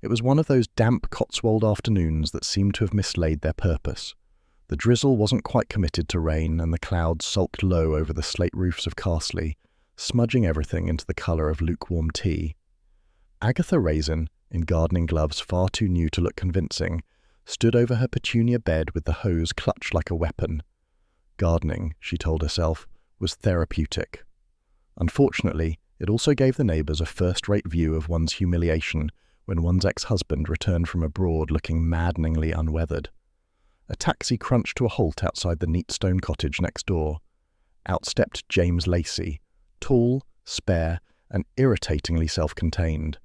It was one of those damp Cotswold afternoons that seemed to have mislaid their purpose. The drizzle wasn't quite committed to rain, and the clouds sulked low over the slate roofs of Carsely, smudging everything into the colour of lukewarm tea. Agatha Raisin, in gardening gloves far too new to look convincing, stood over her petunia bed with the hose clutched like a weapon. Gardening, she told herself, was therapeutic. Unfortunately, it also gave the neighbours a first-rate view of one's humiliation when one's ex-husband returned from abroad looking maddeningly unweathered. A taxi crunched to a halt outside the neat stone cottage next door. Out stepped James Lacey, tall, spare, and irritatingly self-contained.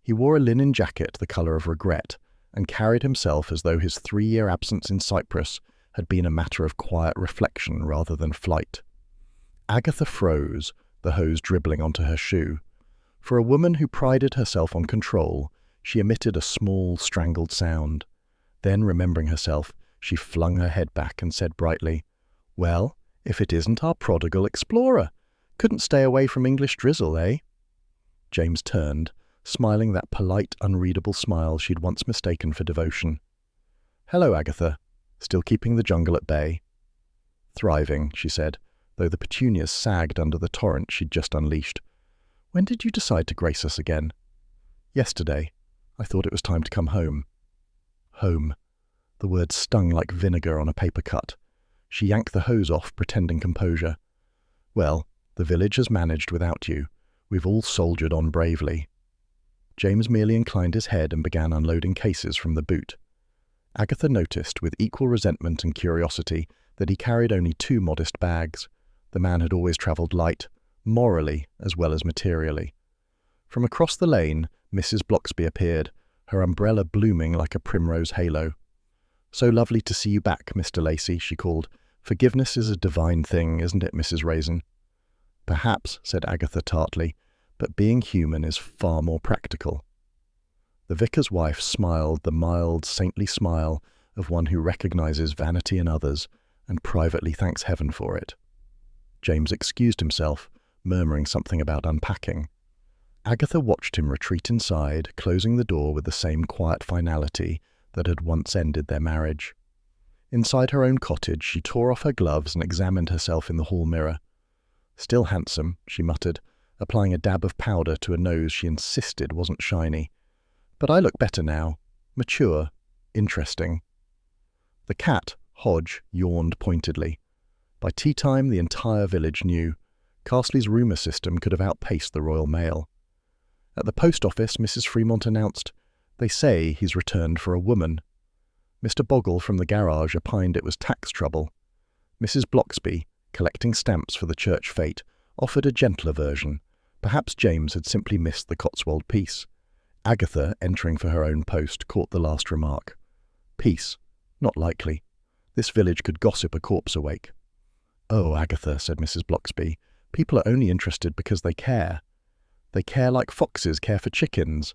He wore a linen jacket the colour of regret, and carried himself as though his 3-year absence in Cyprus had been a matter of quiet reflection rather than flight. Agatha froze, the hose dribbling onto her shoe. For a woman who prided herself on control, she emitted a small, strangled sound. Then, remembering herself, she flung her head back and said brightly, "Well, if it isn't our prodigal explorer. Couldn't stay away from English drizzle, eh?" James turned, smiling that polite, unreadable smile she'd once mistaken for devotion. "Hello, Agatha. Still keeping the jungle at bay?" "Thriving," she said, though the petunias sagged under the torrent she'd just unleashed. "When did you decide to grace us again?" "Yesterday. I thought it was time to come home." Home. The word stung like vinegar on a paper cut. She yanked the hose off, pretending composure. "Well, the village has managed without you. We've all soldiered on bravely." James merely inclined his head and began unloading cases from the boot. Agatha noticed, with equal resentment and curiosity, that he carried only 2 modest bags. The man had always travelled light, morally as well as materially. From across the lane, Mrs. Bloxby appeared, her umbrella blooming like a primrose halo. "So lovely to see you back, Mr. Lacey," she called. "Forgiveness is a divine thing, isn't it, Mrs. Raisin?" "Perhaps," said Agatha tartly, "but being human is far more practical." The vicar's wife smiled the mild, saintly smile of one who recognizes vanity in others and privately thanks heaven for it. James excused himself, murmuring something about unpacking. Agatha watched him retreat inside, closing the door with the same quiet finality that had once ended their marriage. Inside her own cottage, she tore off her gloves and examined herself in the hall mirror. "Still handsome," she muttered, applying a dab of powder to a nose she insisted wasn't shiny. "But I look better now. Mature. Interesting." The cat, Hodge, yawned pointedly. By tea-time, the entire village knew. Carsely's rumour system could have outpaced the Royal Mail. At the post office, Mrs. Fremont announced, "They say he's returned for a woman." Mr. Boggle from the garage opined it was tax trouble. Mrs. Bloxby, collecting stamps for the church fete, offered a gentler version. Perhaps James had simply missed the Cotswold piece. Agatha, entering for her own post, caught the last remark. "Peace? Not likely. This village could gossip a corpse awake." "Oh, Agatha," said Mrs. Bloxby, "people are only interested because they care. They care like foxes care for chickens."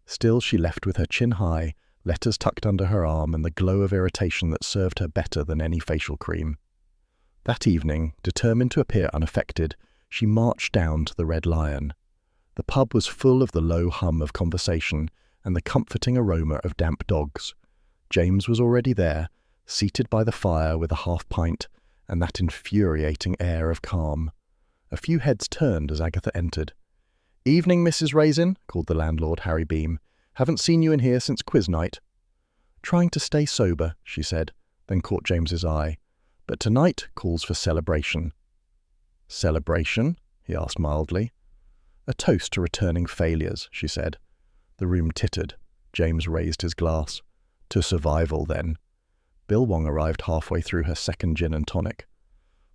Still she left with her chin high, letters tucked under her arm, and the glow of irritation that served her better than any facial cream. That evening, determined to appear unaffected, she marched down to the Red Lion. The pub was full of the low hum of conversation and the comforting aroma of damp dogs. James was already there, seated by the fire with a half-pint and that infuriating air of calm. A few heads turned as Agatha entered. "Evening, Mrs. Raisin," called the landlord, Harry Beam. "Haven't seen you in here since quiz night." "Trying to stay sober," she said, then caught James's eye. "But tonight calls for celebration." "Celebration?" he asked mildly. "A toast to returning failures," she said. The room tittered. James raised his glass. "To survival, then." Bill Wong arrived halfway through her second gin and tonic.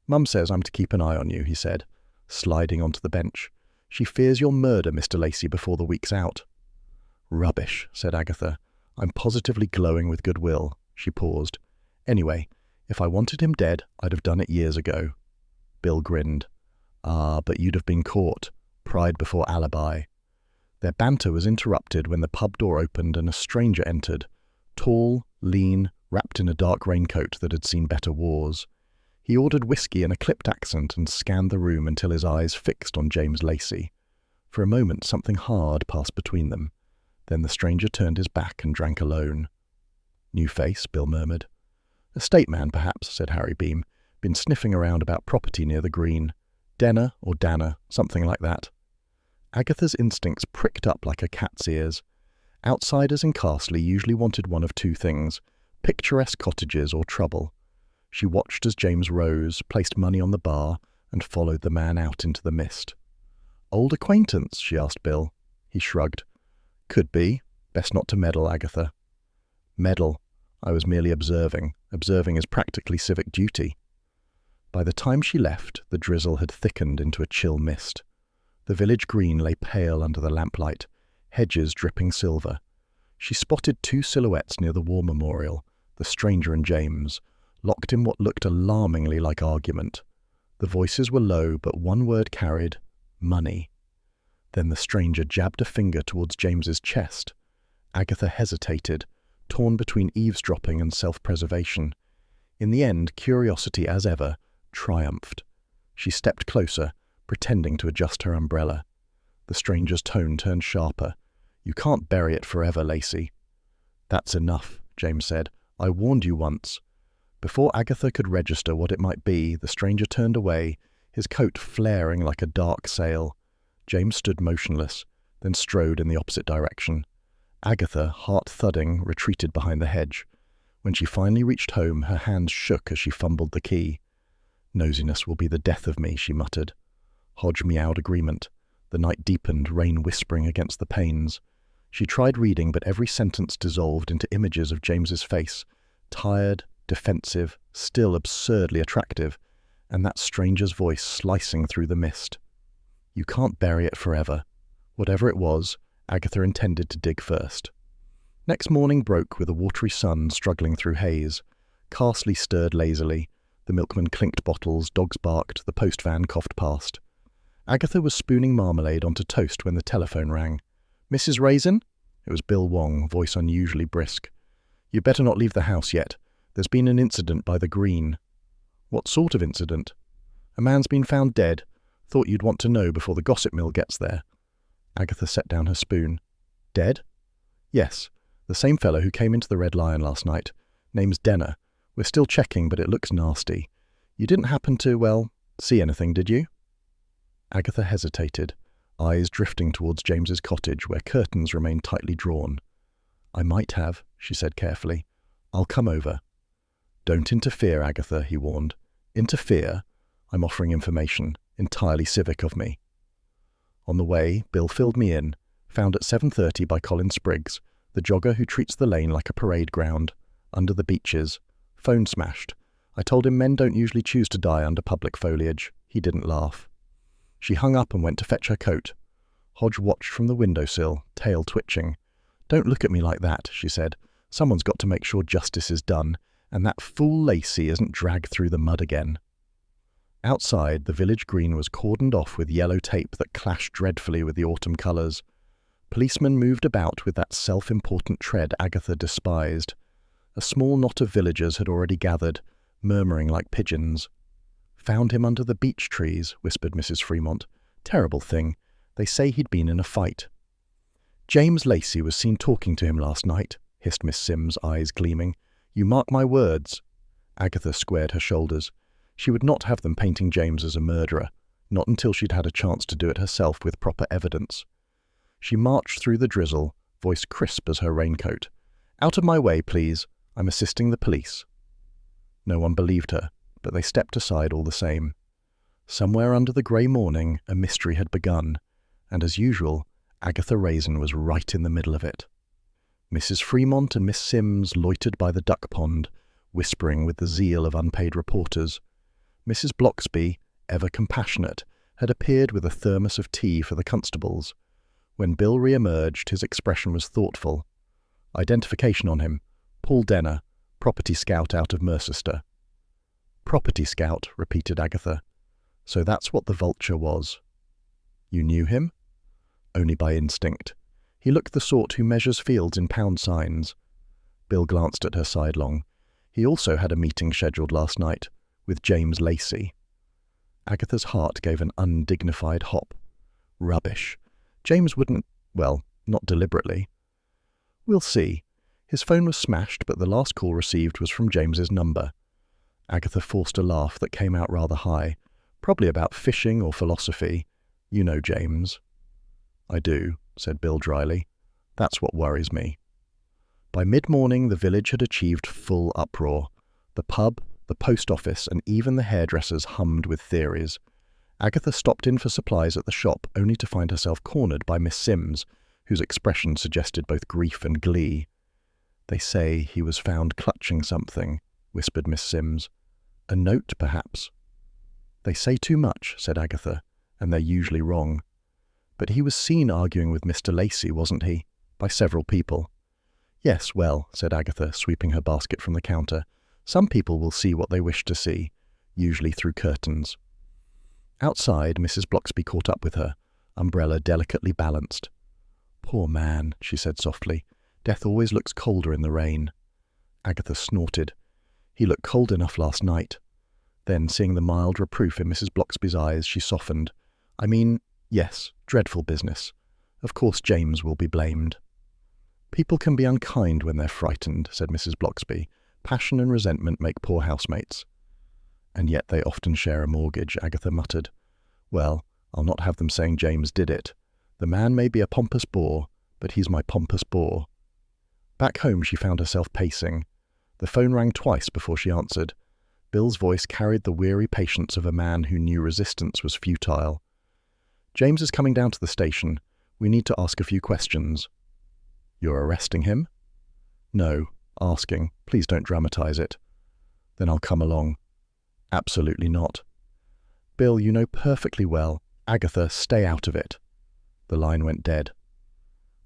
"Mum says I'm to keep an eye on you," he said, sliding onto the bench. "She fears you'll murder Mr. Lacey before the week's out." "Rubbish," said Agatha. "I'm positively glowing with goodwill." She paused. "Anyway, if I wanted him dead, I'd have done it years ago." Bill grinned. "Ah, but you'd have been caught. Pride before alibi." Their banter was interrupted when the pub door opened and a stranger entered. Tall, lean, wrapped in a dark raincoat that had seen better wars. He ordered whiskey in a clipped accent and scanned the room until his eyes fixed on James Lacey. For a moment something hard passed between them. Then the stranger turned his back and drank alone. "New face," Bill murmured. "Estate man, perhaps," said Harry Beam. "Been sniffing around about property near the green. Denner or Danner, something like that." Agatha's instincts pricked up like a cat's ears. Outsiders in Carsely usually wanted one of two things: picturesque cottages or trouble. She watched as James rose, placed money on the bar, and followed the man out into the mist. "Old acquaintance?" she asked Bill. He shrugged. "Could be. Best not to meddle, Agatha." "Meddle? I was merely observing. Observing is practically civic duty." By the time she left, the drizzle had thickened into a chill mist. The village green lay pale under the lamplight, hedges dripping silver. She spotted two silhouettes near the war memorial, the stranger and James, locked in what looked alarmingly like argument. The voices were low, but one word carried: money. Then the stranger jabbed a finger towards James's chest. Agatha hesitated, torn between eavesdropping and self-preservation. In the end, curiosity, as ever, triumphed. She stepped closer, pretending to adjust her umbrella. The stranger's tone turned sharper. "You can't bury it forever, Lacey." "That's enough," James said. "I warned you once." Before Agatha could register what it might be, the stranger turned away, his coat flaring like a dark sail. James stood motionless, then strode in the opposite direction. Agatha, heart-thudding, retreated behind the hedge. When she finally reached home, her hands shook as she fumbled the key. "Nosiness will be the death of me," she muttered. Hodge meowed agreement. The night deepened, rain whispering against the panes. She tried reading, but every sentence dissolved into images of James's face, tired, defensive, still absurdly attractive, and that stranger's voice slicing through the mist. You can't bury it forever. Whatever it was, Agatha intended to dig first. Next morning broke with a watery sun struggling through haze. Carsely stirred lazily. The milkman clinked bottles, dogs barked, the post van coughed past. Agatha was spooning marmalade onto toast when the telephone rang. "Mrs. Raisin?" It was Bill Wong, voice unusually brisk. "You'd better not leave the house yet. There's been an incident by the green." "What sort of incident?" "A man's been found dead. Thought you'd want to know before the gossip mill gets there." Agatha set down her spoon. "Dead?" "Yes. The same fellow who came into the Red Lion last night. Name's Denner. We're still checking, but it looks nasty. You didn't happen to, well, see anything, did you?" Agatha hesitated, eyes drifting towards James's cottage, where curtains remained tightly drawn. "I might have," she said carefully. "I'll come over." "Don't interfere, Agatha," he warned. "Interfere? I'm offering information. Entirely civic of me." On the way, Bill filled me in, found at 7:30 by Colin Spriggs, the jogger who treats the lane like a parade ground, under the beeches. Phone smashed. I told him men don't usually choose to die under public foliage. He didn't laugh. She hung up and went to fetch her coat. Hodge watched from the windowsill, tail twitching. "Don't look at me like that," she said. "Someone's got to make sure justice is done, and that fool Lacey isn't dragged through the mud again." Outside, the village green was cordoned off with yellow tape that clashed dreadfully with the autumn colours. Policemen moved about with that self-important tread Agatha despised. A small knot of villagers had already gathered, murmuring like pigeons. "Found him under the beech trees," whispered Mrs. Fremont. "Terrible thing. They say he'd been in a fight." "James Lacey was seen talking to him last night," hissed Miss Sims, eyes gleaming. "You mark my words." Agatha squared her shoulders. She would not have them painting James as a murderer, not until she'd had a chance to do it herself with proper evidence. She marched through the drizzle, voice crisp as her raincoat. "Out of my way, please. I'm assisting the police." No one believed her, but they stepped aside all the same. Somewhere under the grey morning, a mystery had begun, and as usual, Agatha Raisin was right in the middle of it. Mrs. Fremont and Miss Sims loitered by the duck pond, whispering with the zeal of unpaid reporters. Mrs. Bloxby, ever compassionate, had appeared with a thermos of tea for the constables. When Bill re-emerged, his expression was thoughtful. Identification on him: Paul Denner, property scout out of Mercester. "Property scout," repeated Agatha. "So that's what the vulture was." "You knew him?" "Only by instinct. He looked the sort who measures fields in pound signs." Bill glanced at her sidelong. He also had a meeting scheduled last night, with James Lacey. Agatha's heart gave an undignified hop. Rubbish. James wouldn't, well, not deliberately. We'll see. His phone was smashed, but the last call received was from James's number. Agatha forced a laugh that came out rather high, probably about fishing or philosophy. You know James. I do, said Bill dryly. That's what worries me. By mid-morning, the village had achieved full uproar. The pub, the post office, and even the hairdressers hummed with theories. Agatha stopped in for supplies at the shop, only to find herself cornered by Miss Sims, whose expression suggested both grief and glee. They say he was found clutching something, whispered Miss Sims. A note, perhaps. They say too much, said Agatha, and they're usually wrong. But he was seen arguing with Mr. Lacey, wasn't he? By several people. Yes, well, said Agatha, sweeping her basket from the counter. Some people will see what they wish to see, usually through curtains. Outside, Mrs. Bloxby caught up with her, umbrella delicately balanced. Poor man, she said softly. Death always looks colder in the rain. Agatha snorted. He looked cold enough last night. Then, seeing the mild reproof in Mrs. Bloxby's eyes, she softened. I mean, yes, dreadful business. Of course James will be blamed. People can be unkind when they're frightened, said Mrs. Bloxby. Passion and resentment make poor housemates. And yet they often share a mortgage, Agatha muttered. Well, I'll not have them saying James did it. The man may be a pompous bore, but he's my pompous bore. Back home she found herself pacing. The phone rang twice before she answered. Bill's voice carried the weary patience of a man who knew resistance was futile. James is coming down to the station. We need to ask a few questions. You're arresting him? No, asking. Please don't dramatize it. Then I'll come along. Absolutely not. Bill, you know perfectly well. Agatha, stay out of it. The line went dead.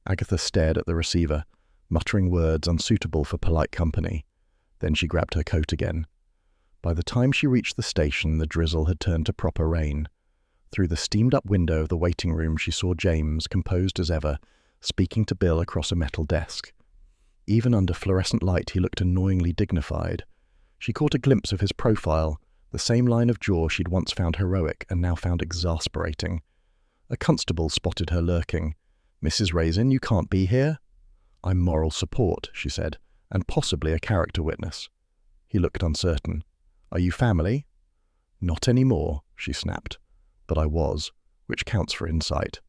Agatha stared at the receiver, muttering words unsuitable for polite company. Then she grabbed her coat again. By the time she reached the station, the drizzle had turned to proper rain. Through the steamed-up window of the waiting room she saw James, composed as ever, speaking to Bill across a metal desk. Even under fluorescent light he looked annoyingly dignified. She caught a glimpse of his profile, the same line of jaw she'd once found heroic and now found exasperating. A constable spotted her lurking. Mrs. Raisin, you can't be here? I'm moral support, she said, and possibly a character witness. He looked uncertain. Are you family? Not anymore, she snapped. But I was, which counts for insight.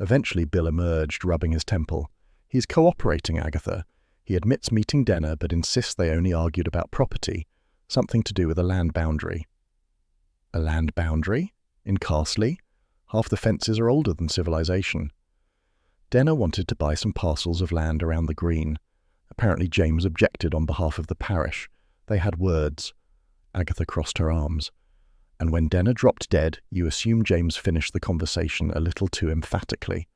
Eventually Bill emerged, rubbing his temple. He's cooperating, Agatha. He admits meeting Denner, but insists they only argued about property, something to do with a land boundary. A land boundary? In Carsely? Half the fences are older than civilization. Denner wanted to buy some parcels of land around the green. Apparently James objected on behalf of the parish. They had words. Agatha crossed her arms. And when Denner dropped dead, you assume James finished the conversation a little too emphatically.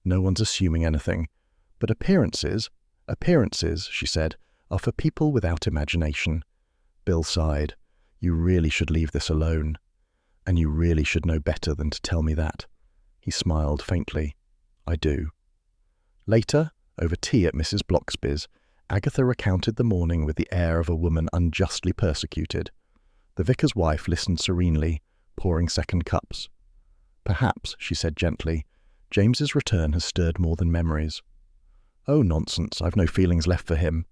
No one's assuming anything. But appearances, she said, are for people without imagination. Bill sighed. You really should leave this alone. And you really should know better than to tell me that. He smiled faintly. I do. Later, over tea at Mrs. Bloxby's, Agatha recounted the morning with the air of a woman unjustly persecuted. The vicar's wife listened serenely, pouring second cups. Perhaps, she said gently, James's return has stirred more than memories. Oh, nonsense, I've no feelings left for him.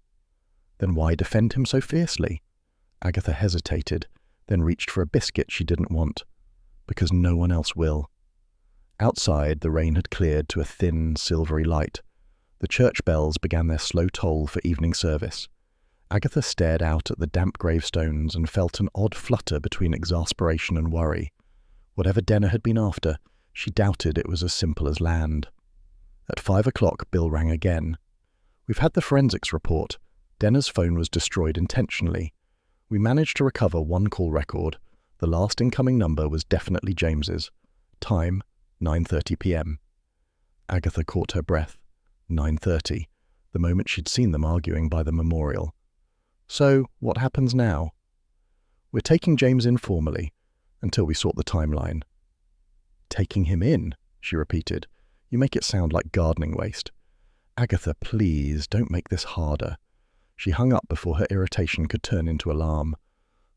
Then why defend him so fiercely? Agatha hesitated, then reached for a biscuit she didn't want. Because no one else will. Outside, the rain had cleared to a thin, silvery light. The church bells began their slow toll for evening service. Agatha stared out at the damp gravestones and felt an odd flutter between exasperation and worry. Whatever Denner had been after, she doubted it was as simple as land. At 5 o'clock, Bill rang again. We've had the forensics report. Denner's phone was destroyed intentionally. We managed to recover one call record. The last incoming number was definitely James's. Time, 9:30 p.m. Agatha caught her breath. 9:30, the moment she'd seen them arguing by the memorial. So, what happens now? We're taking James in formally, until we sort the timeline. Taking him in, she repeated. You make it sound like gardening waste. Agatha, please, don't make this harder. She hung up before her irritation could turn into alarm.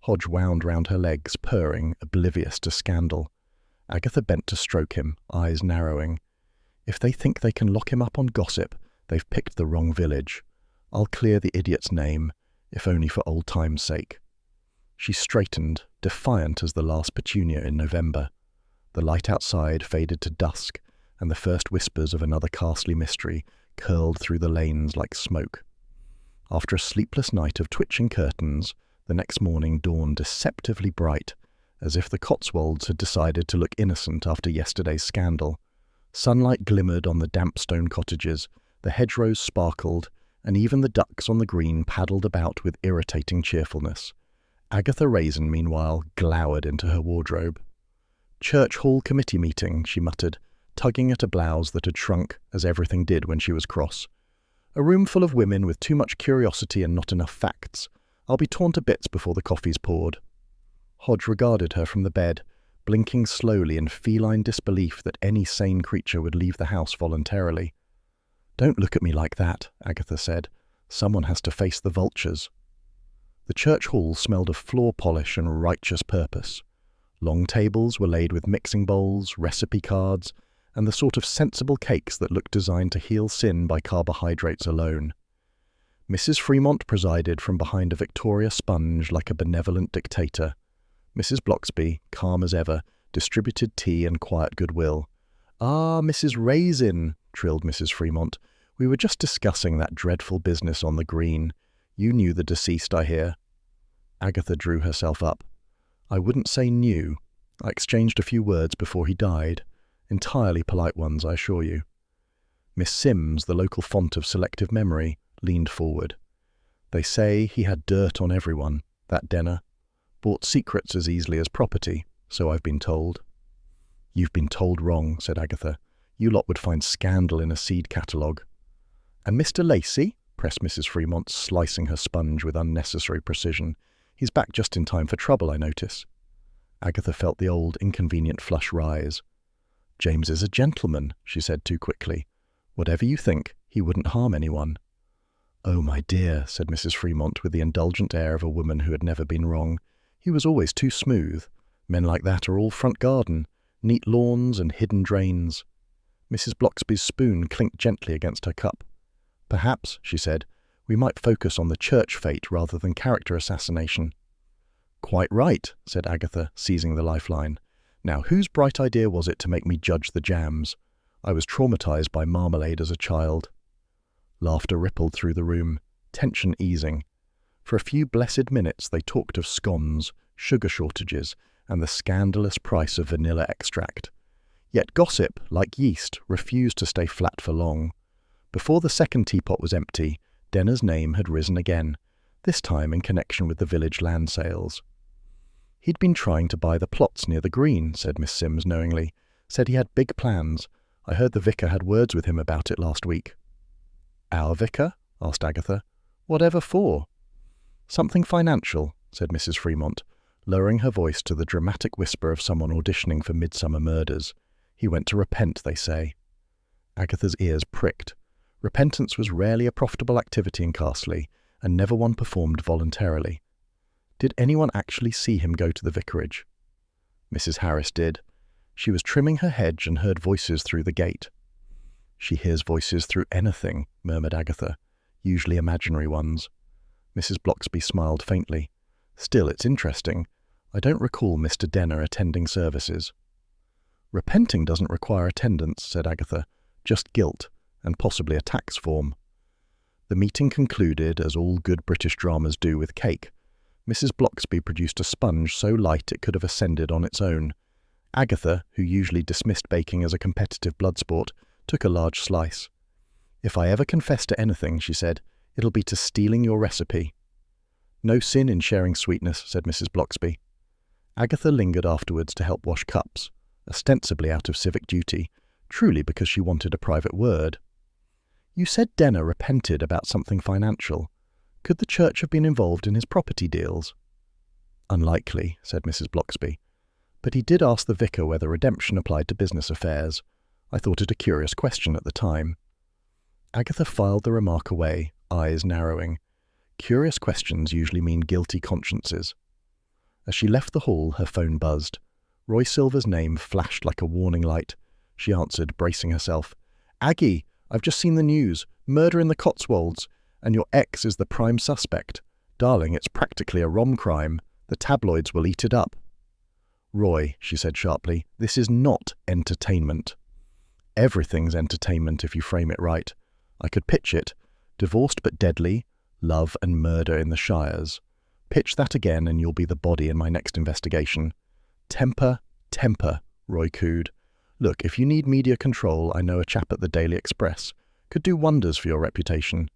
Hodge wound round her legs, purring, oblivious to scandal. Agatha bent to stroke him, eyes narrowing. If they think they can lock him up on gossip, They've picked the wrong village. I'll clear the idiot's name, if only for old time's sake." She straightened, defiant as the last petunia in November. The light outside faded to dusk, and the first whispers of another Carsely mystery curled through the lanes like smoke. After a sleepless night of twitching curtains, the next morning dawned deceptively bright, as if the Cotswolds had decided to look innocent after yesterday's scandal. Sunlight glimmered on the damp stone cottages, the hedgerows sparkled, and even the ducks on the green paddled about with irritating cheerfulness. Agatha Raisin, meanwhile, glowered into her wardrobe. "Church hall committee meeting," she muttered, tugging at a blouse that had shrunk, as everything did when she was cross. "A room full of women with too much curiosity and not enough facts. I'll be torn to bits before the coffee's poured." Hodge regarded her from the bed, blinking slowly in feline disbelief that any sane creature would leave the house voluntarily. "Don't look at me like that," Agatha said. "Someone has to face the vultures." The church hall smelled of floor polish and righteous purpose. Long tables were laid with mixing bowls, recipe cards, and the sort of sensible cakes that looked designed to heal sin by carbohydrates alone. Mrs. Fremont presided from behind a Victoria sponge like a benevolent dictator. Mrs. Bloxby, calm as ever, distributed tea and quiet goodwill. "Ah, Mrs. Raisin," trilled Mrs. Fremont, "we were just discussing that dreadful business on the green. You knew the deceased, I hear." Agatha drew herself up. "I wouldn't say knew. I exchanged a few words before he died. Entirely polite ones, I assure you." Miss Sims, the local font of selective memory, leaned forward. "They say he had dirt on everyone, that Denner. Bought secrets as easily as property, so I've been told." "You've been told wrong," said Agatha. "You lot would find scandal in a seed catalogue." "And Mr. Lacey?" pressed Mrs. Fremont, slicing her sponge with unnecessary precision. "He's back just in time for trouble, I notice." Agatha felt the old inconvenient flush rise. "James is a gentleman," she said too quickly. "Whatever you think, he wouldn't harm anyone." "Oh, my dear," said Mrs. Fremont with the indulgent air of a woman who had never been wrong. "He was always too smooth. Men like that are all front garden, neat lawns and hidden drains." Mrs. Bloxby's spoon clinked gently against her cup. "Perhaps," she said, "we might focus on the church fate rather than character assassination." "Quite right," said Agatha, seizing the lifeline. "Now, whose bright idea was it to make me judge the jams? I was traumatized by marmalade as a child." Laughter rippled through the room, tension easing. For a few blessed minutes they talked of scones, sugar shortages, and the scandalous price of vanilla extract. Yet gossip, like yeast, refused to stay flat for long. Before the second teapot was empty, Denner's name had risen again, this time in connection with the village land sales. "He'd been trying to buy the plots near the green," said Miss Sims knowingly. "Said he had big plans. I heard the vicar had words with him about it last week." "Our vicar?" asked Agatha. "Whatever for?" "Something financial," said Mrs. Fremont, lowering her voice to the dramatic whisper of someone auditioning for Midsummer Murders. "He went to repent, they say." Agatha's ears pricked. Repentance was rarely a profitable activity in Carsely, and never one performed voluntarily. Did anyone actually see him go to the vicarage? Mrs. Harris did. She was trimming her hedge and heard voices through the gate. "She hears voices through anything," murmured Agatha, "usually imaginary ones." Mrs. Bloxby smiled faintly. "Still, it's interesting. I don't recall Mr. Denner attending services." "Repenting doesn't require attendance," said Agatha. "Just guilt, and possibly a tax form." The meeting concluded, as all good British dramas do, with cake. Mrs. Bloxby produced a sponge so light it could have ascended on its own. Agatha, who usually dismissed baking as a competitive blood sport, took a large slice. "If I ever confess to anything," she said, "it'll be to stealing your recipe." "No sin in sharing sweetness," said Mrs. Bloxby. Agatha lingered afterwards to help wash cups, ostensibly out of civic duty, truly because she wanted a private word. "You said Denner repented about something financial. Could the church have been involved in his property deals?" "Unlikely," said Mrs. Bloxby. "But he did ask the vicar whether redemption applied to business affairs. I thought it a curious question at the time." Agatha filed the remark away, eyes narrowing. Curious questions usually mean guilty consciences. As she left the hall, her phone buzzed. Roy Silver's name flashed like a warning light. She answered, bracing herself. "Aggie, I've just seen the news. Murder in the Cotswolds. And your ex is the prime suspect. Darling, it's practically a rom crime. The tabloids will eat it up. Roy, she said sharply, this is not entertainment. Everything's entertainment if you frame it right. I could pitch it. Divorced but deadly, love and murder in the Shires. Pitch that again and you'll be the body in my next investigation. Temper, temper, Roy cooed. Look, if you need media control, I know a chap at the Daily Express. Could do wonders for your reputation.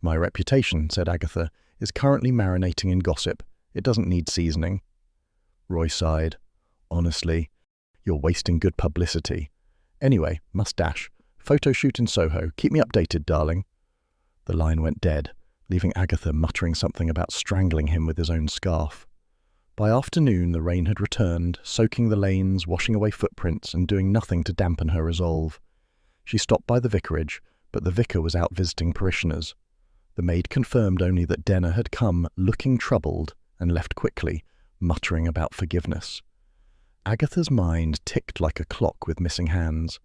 My reputation, said Agatha, is currently marinating in gossip. It doesn't need seasoning. Roy sighed. Honestly, you're wasting good publicity. Anyway, must dash. Photo shoot in Soho. Keep me updated, darling. The line went dead, leaving Agatha muttering something about strangling him with his own scarf. By afternoon, the rain had returned, soaking the lanes, washing away footprints, and doing nothing to dampen her resolve. She stopped by the vicarage, but the vicar was out visiting parishioners. The maid confirmed only that Denner had come looking troubled and left quickly, muttering about forgiveness. Agatha's mind ticked like a clock with missing hands.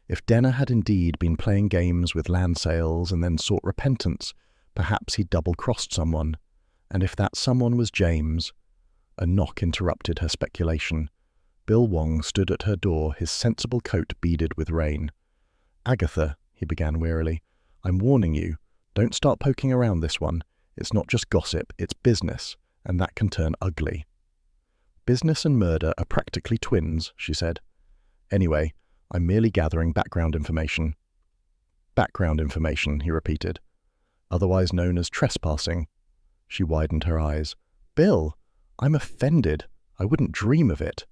If Denner had indeed been playing games with land sales and then sought repentance, perhaps he'd double-crossed someone. And if that someone was James... A knock interrupted her speculation. Bill Wong stood at her door, his sensible coat beaded with rain. Agatha, he began wearily, I'm warning you. Don't start poking around this one. It's not just gossip, it's business, and that can turn ugly. Business and murder are practically twins, she said. Anyway, I'm merely gathering background information. Background information, he repeated. Otherwise known as trespassing. She widened her eyes. Bill, I'm offended. I wouldn't dream of it.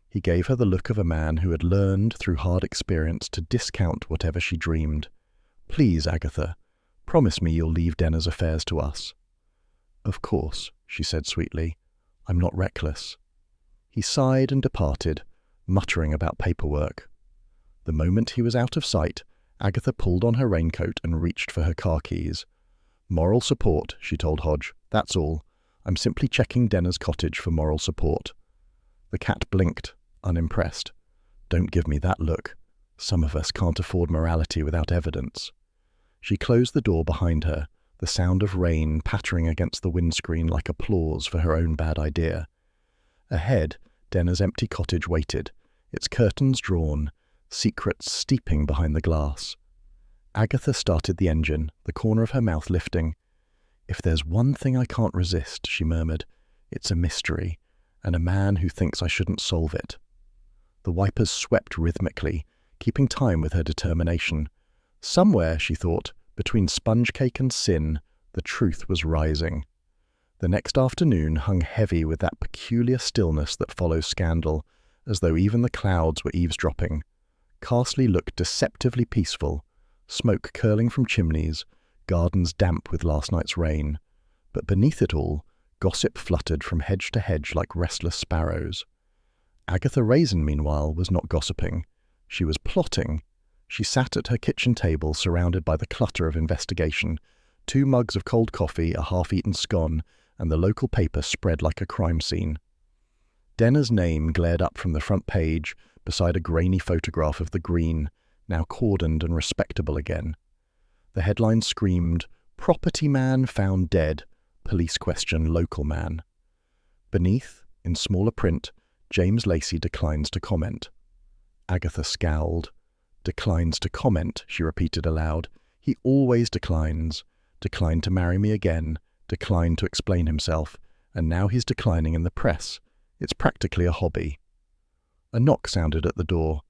He gave her the look of a man who had learned through hard experience to discount whatever she dreamed. Please, Agatha, promise me you'll leave Denner's affairs to us. Of course, she said sweetly. I'm not reckless. He sighed and departed, muttering about paperwork. The moment he was out of sight, Agatha pulled on her raincoat and reached for her car keys. Moral support, she told Hodge. That's all. I'm simply checking Denner's cottage for moral support. The cat blinked, unimpressed. Don't give me that look. Some of us can't afford morality without evidence. She closed the door behind her, the sound of rain pattering against the windscreen like applause for her own bad idea. Ahead, Denner's empty cottage waited, its curtains drawn, secrets steeping behind the glass. Agatha started the engine, the corner of her mouth lifting. If there's one thing I can't resist, she murmured, it's a mystery, and a man who thinks I shouldn't solve it. The wipers swept rhythmically, keeping time with her determination. Somewhere, she thought, between sponge cake and sin, the truth was rising. The next afternoon hung heavy with that peculiar stillness that follows scandal, as though even the clouds were eavesdropping. Carsely looked deceptively peaceful, smoke curling from chimneys, gardens damp with last night's rain. But beneath it all, gossip fluttered from hedge to hedge like restless sparrows. Agatha Raisin, meanwhile, was not gossiping. She was plotting. She sat at her kitchen table surrounded by the clutter of investigation, 2 mugs of cold coffee, a half-eaten scone, and the local paper spread like a crime scene. Denner's name glared up from the front page beside a grainy photograph of the Green, now cordoned and respectable again. The headline screamed, "Property man found dead. Police question local man." Beneath, in smaller print, James Lacey declines to comment. Agatha scowled. "Declines to comment," she repeated aloud. "He always declines. Declined to marry me again. Declined to explain himself. And now he's declining in the press. It's practically a hobby." A knock sounded at the door.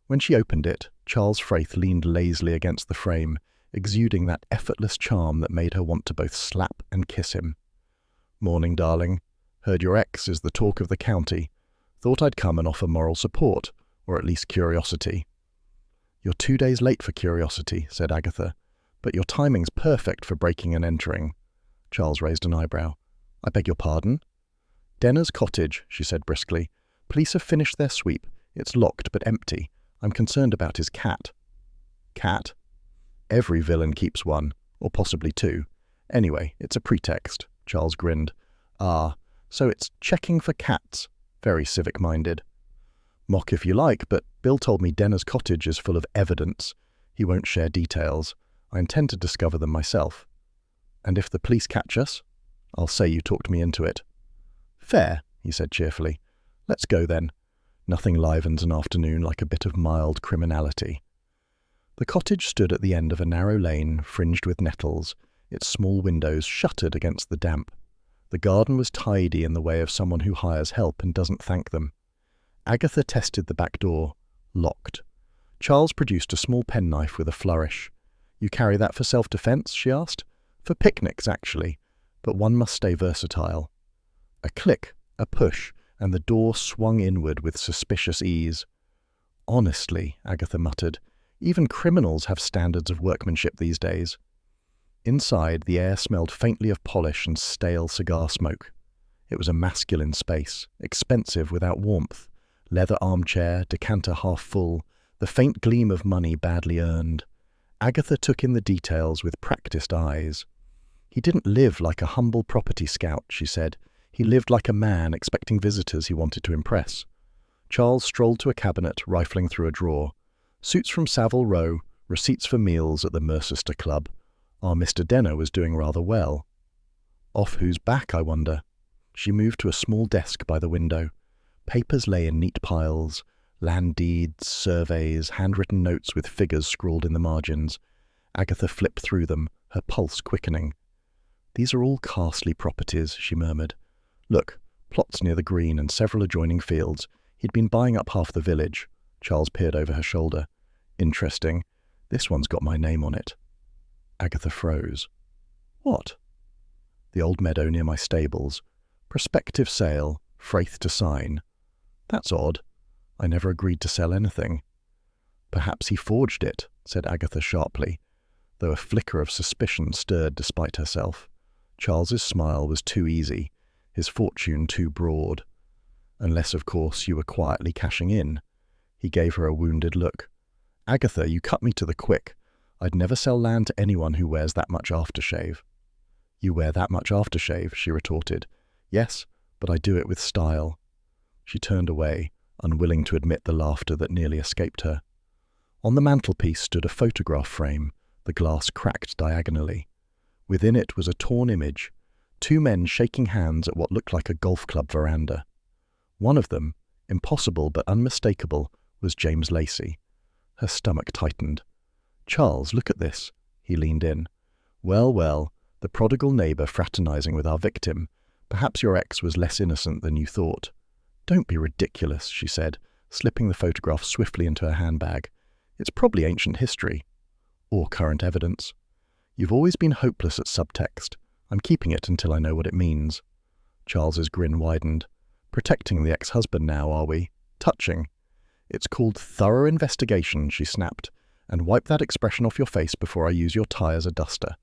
When she opened it, Charles Fraith leaned lazily against the frame, exuding that effortless charm that made her want to both slap and kiss him. "Morning, darling. Heard your ex is the talk of the county. Thought I'd come and offer moral support, or at least curiosity." "You're 2 days late for curiosity," said Agatha, "but your timing's perfect for breaking and entering." Charles raised an eyebrow. "I beg your pardon?" "Denner's cottage," she said briskly. "Police have finished their sweep. It's locked but empty. I'm concerned about his cat." "Cat?" "Every villain keeps one, or possibly 2. Anyway, it's a pretext," Charles grinned. "Ah, so it's checking for cats. Very civic-minded." "Mock if you like, but Bill told me Denner's cottage is full of evidence. He won't share details. I intend to discover them myself. And if the police catch us, I'll say you talked me into it. Fair, he said cheerfully. Let's go then. Nothing livens an afternoon like a bit of mild criminality. The cottage stood at the end of a narrow lane fringed with nettles, its small windows shuttered against the damp. The garden was tidy in the way of someone who hires help and doesn't thank them. Agatha tested the back door. Locked. Charles produced a small penknife with a flourish. You carry that for self-defense? She asked. For picnics, actually, but one must stay versatile. A click, a push, and the door swung inward with suspicious ease. Honestly, Agatha muttered, even criminals have standards of workmanship these days. Inside, the air smelled faintly of polish and stale cigar smoke. It was a masculine space, expensive without warmth. Leather armchair, decanter half full, the faint gleam of money badly earned. Agatha took in the details with practiced eyes. He didn't live like a humble property scout, she said. He lived like a man expecting visitors he wanted to impress. Charles strolled to a cabinet, rifling through a drawer. Suits from Savile Row, receipts for meals at the Mercester Club. Our Mr. Denner was doing rather well. Off whose back, I wonder? She moved to a small desk by the window. Papers lay in neat piles. Land deeds, surveys, handwritten notes with figures scrawled in the margins. Agatha flipped through them, her pulse quickening. These are all Carsely properties, she murmured. Look, plots near the green and several adjoining fields. He'd been buying up half the village. Charles peered over her shoulder. Interesting. This one's got my name on it. Agatha froze. What? The old meadow near my stables. Prospective sale, Fraith to sign. That's odd. I never agreed to sell anything. Perhaps he forged it, said Agatha sharply, though a flicker of suspicion stirred despite herself. Charles's smile was too easy, his fortune too broad. Unless, of course, you were quietly cashing in. He gave her a wounded look. Agatha, you cut me to the quick. I'd never sell land to anyone who wears that much aftershave. You wear that much aftershave, she retorted. Yes, but I do it with style. She turned away, unwilling to admit the laughter that nearly escaped her. On the mantelpiece stood a photograph frame, the glass cracked diagonally. Within it was a torn image, two men shaking hands at what looked like a golf club veranda. One of them, impossible but unmistakable, was James Lacey. Her stomach tightened. Charles, look at this. He leaned in. Well, well, the prodigal neighbour fraternizing with our victim. Perhaps your ex was less innocent than you thought. Don't be ridiculous, she said, slipping the photograph swiftly into her handbag. It's probably ancient history. Or current evidence. You've always been hopeless at subtext. I'm keeping it until I know what it means. Charles's grin widened. Protecting the ex-husband now, are we? Touching. It's called thorough investigation, she snapped, and wipe that expression off your face before I use your tie as a duster.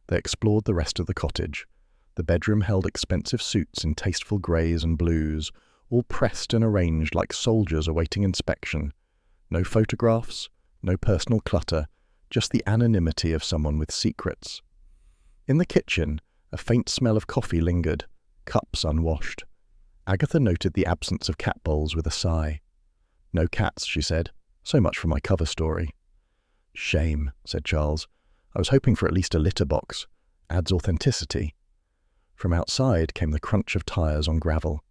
They explored the rest of the cottage. The bedroom held expensive suits in tasteful greys and blues, all pressed and arranged like soldiers awaiting inspection. No photographs, no personal clutter, just the anonymity of someone with secrets. In the kitchen, a faint smell of coffee lingered, cups unwashed. Agatha noted the absence of cat bowls with a sigh. No cats, she said. So much for my cover story. Shame, said Charles. I was hoping for at least a litter box. Adds authenticity. From outside came the crunch of tires on gravel.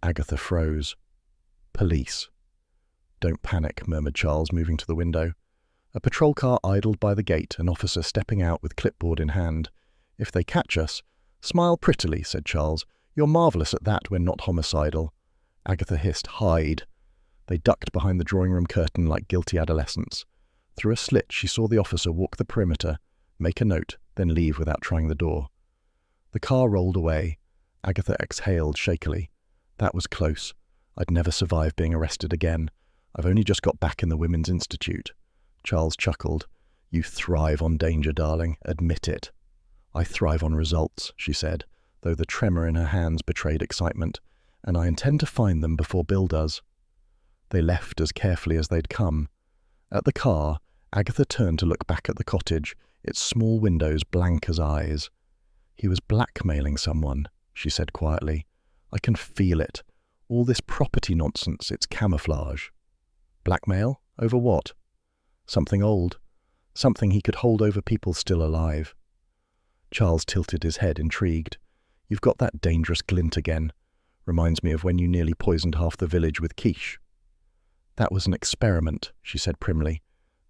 Agatha froze. Police. Don't panic, murmured Charles, moving to the window. A patrol car idled by the gate, an officer stepping out with clipboard in hand. If they catch us... Smile prettily, said Charles. You're marvellous at that when not homicidal. Agatha hissed, hide. They ducked behind the drawing-room curtain like guilty adolescents. Through a slit she saw the officer walk the perimeter, make a note, then leave without trying the door. The car rolled away. Agatha exhaled shakily. That was close. I'd never survive being arrested again. I've only just got back in the Women's Institute. Charles chuckled. You thrive on danger, darling. Admit it. I thrive on results, she said, though the tremor in her hands betrayed excitement, and I intend to find them before Bill does. They left as carefully as they'd come. At the car, Agatha turned to look back at the cottage, its small windows blank as eyes. He was blackmailing someone, she said quietly. I can feel it. All this property nonsense, it's camouflage. Blackmail? Over what? Something old. something he could hold over people still alive. Charles tilted his head, intrigued. You've got that dangerous glint again. Reminds me of when you nearly poisoned half the village with quiche. That was an experiment, she said primly.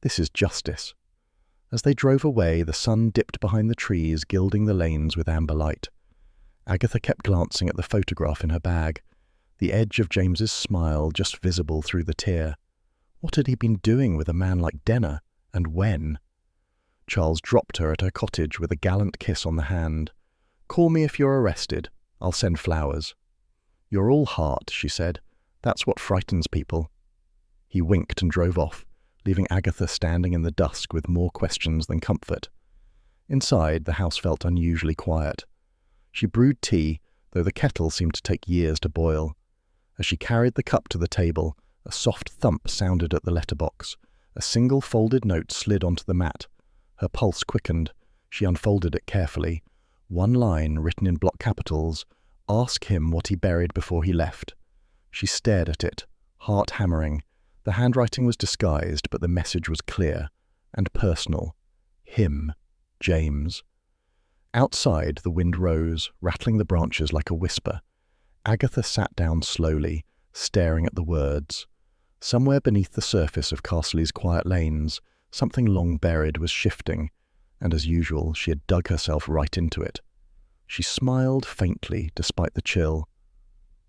This is justice. As they drove away, the sun dipped behind the trees, gilding the lanes with amber light. Agatha kept glancing at the photograph in her bag, the edge of James's smile just visible through the tear. What had he been doing with a man like Denner, and when? Charles dropped her at her cottage with a gallant kiss on the hand. Call me if you're arrested. I'll send flowers. You're all heart, she said. That's what frightens people. He winked and drove off, leaving Agatha standing in the dusk with more questions than comfort. Inside, the house felt unusually quiet. She brewed tea, though the kettle seemed to take years to boil. As she carried the cup to the table, a soft thump sounded at the letterbox. A single folded note slid onto the mat. Her pulse quickened. She unfolded it carefully. One line, written in block capitals, "Ask him what he buried before he left." She stared at it, heart hammering. The handwriting was disguised, but the message was clear and personal. Him, James. Outside, the wind rose, rattling the branches like a whisper. Agatha sat down slowly, staring at the words. Somewhere beneath the surface of Carsely's quiet lanes, something long buried was shifting, and as usual, she had dug herself right into it. She smiled faintly, despite the chill.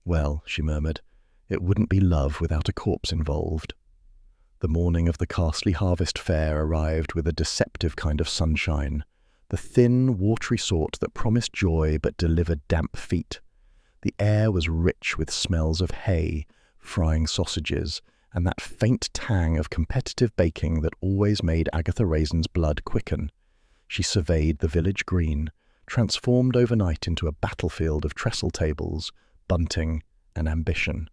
Well, she murmured, it wouldn't be love without a corpse involved. The morning of the Carsely Harvest Fair arrived with a deceptive kind of sunshine, the thin, watery sort that promised joy but delivered damp feet. The air was rich with smells of hay, frying sausages, and that faint tang of competitive baking that always made Agatha Raisin's blood quicken. She surveyed the village green, transformed overnight into a battlefield of trestle tables, bunting, and ambition.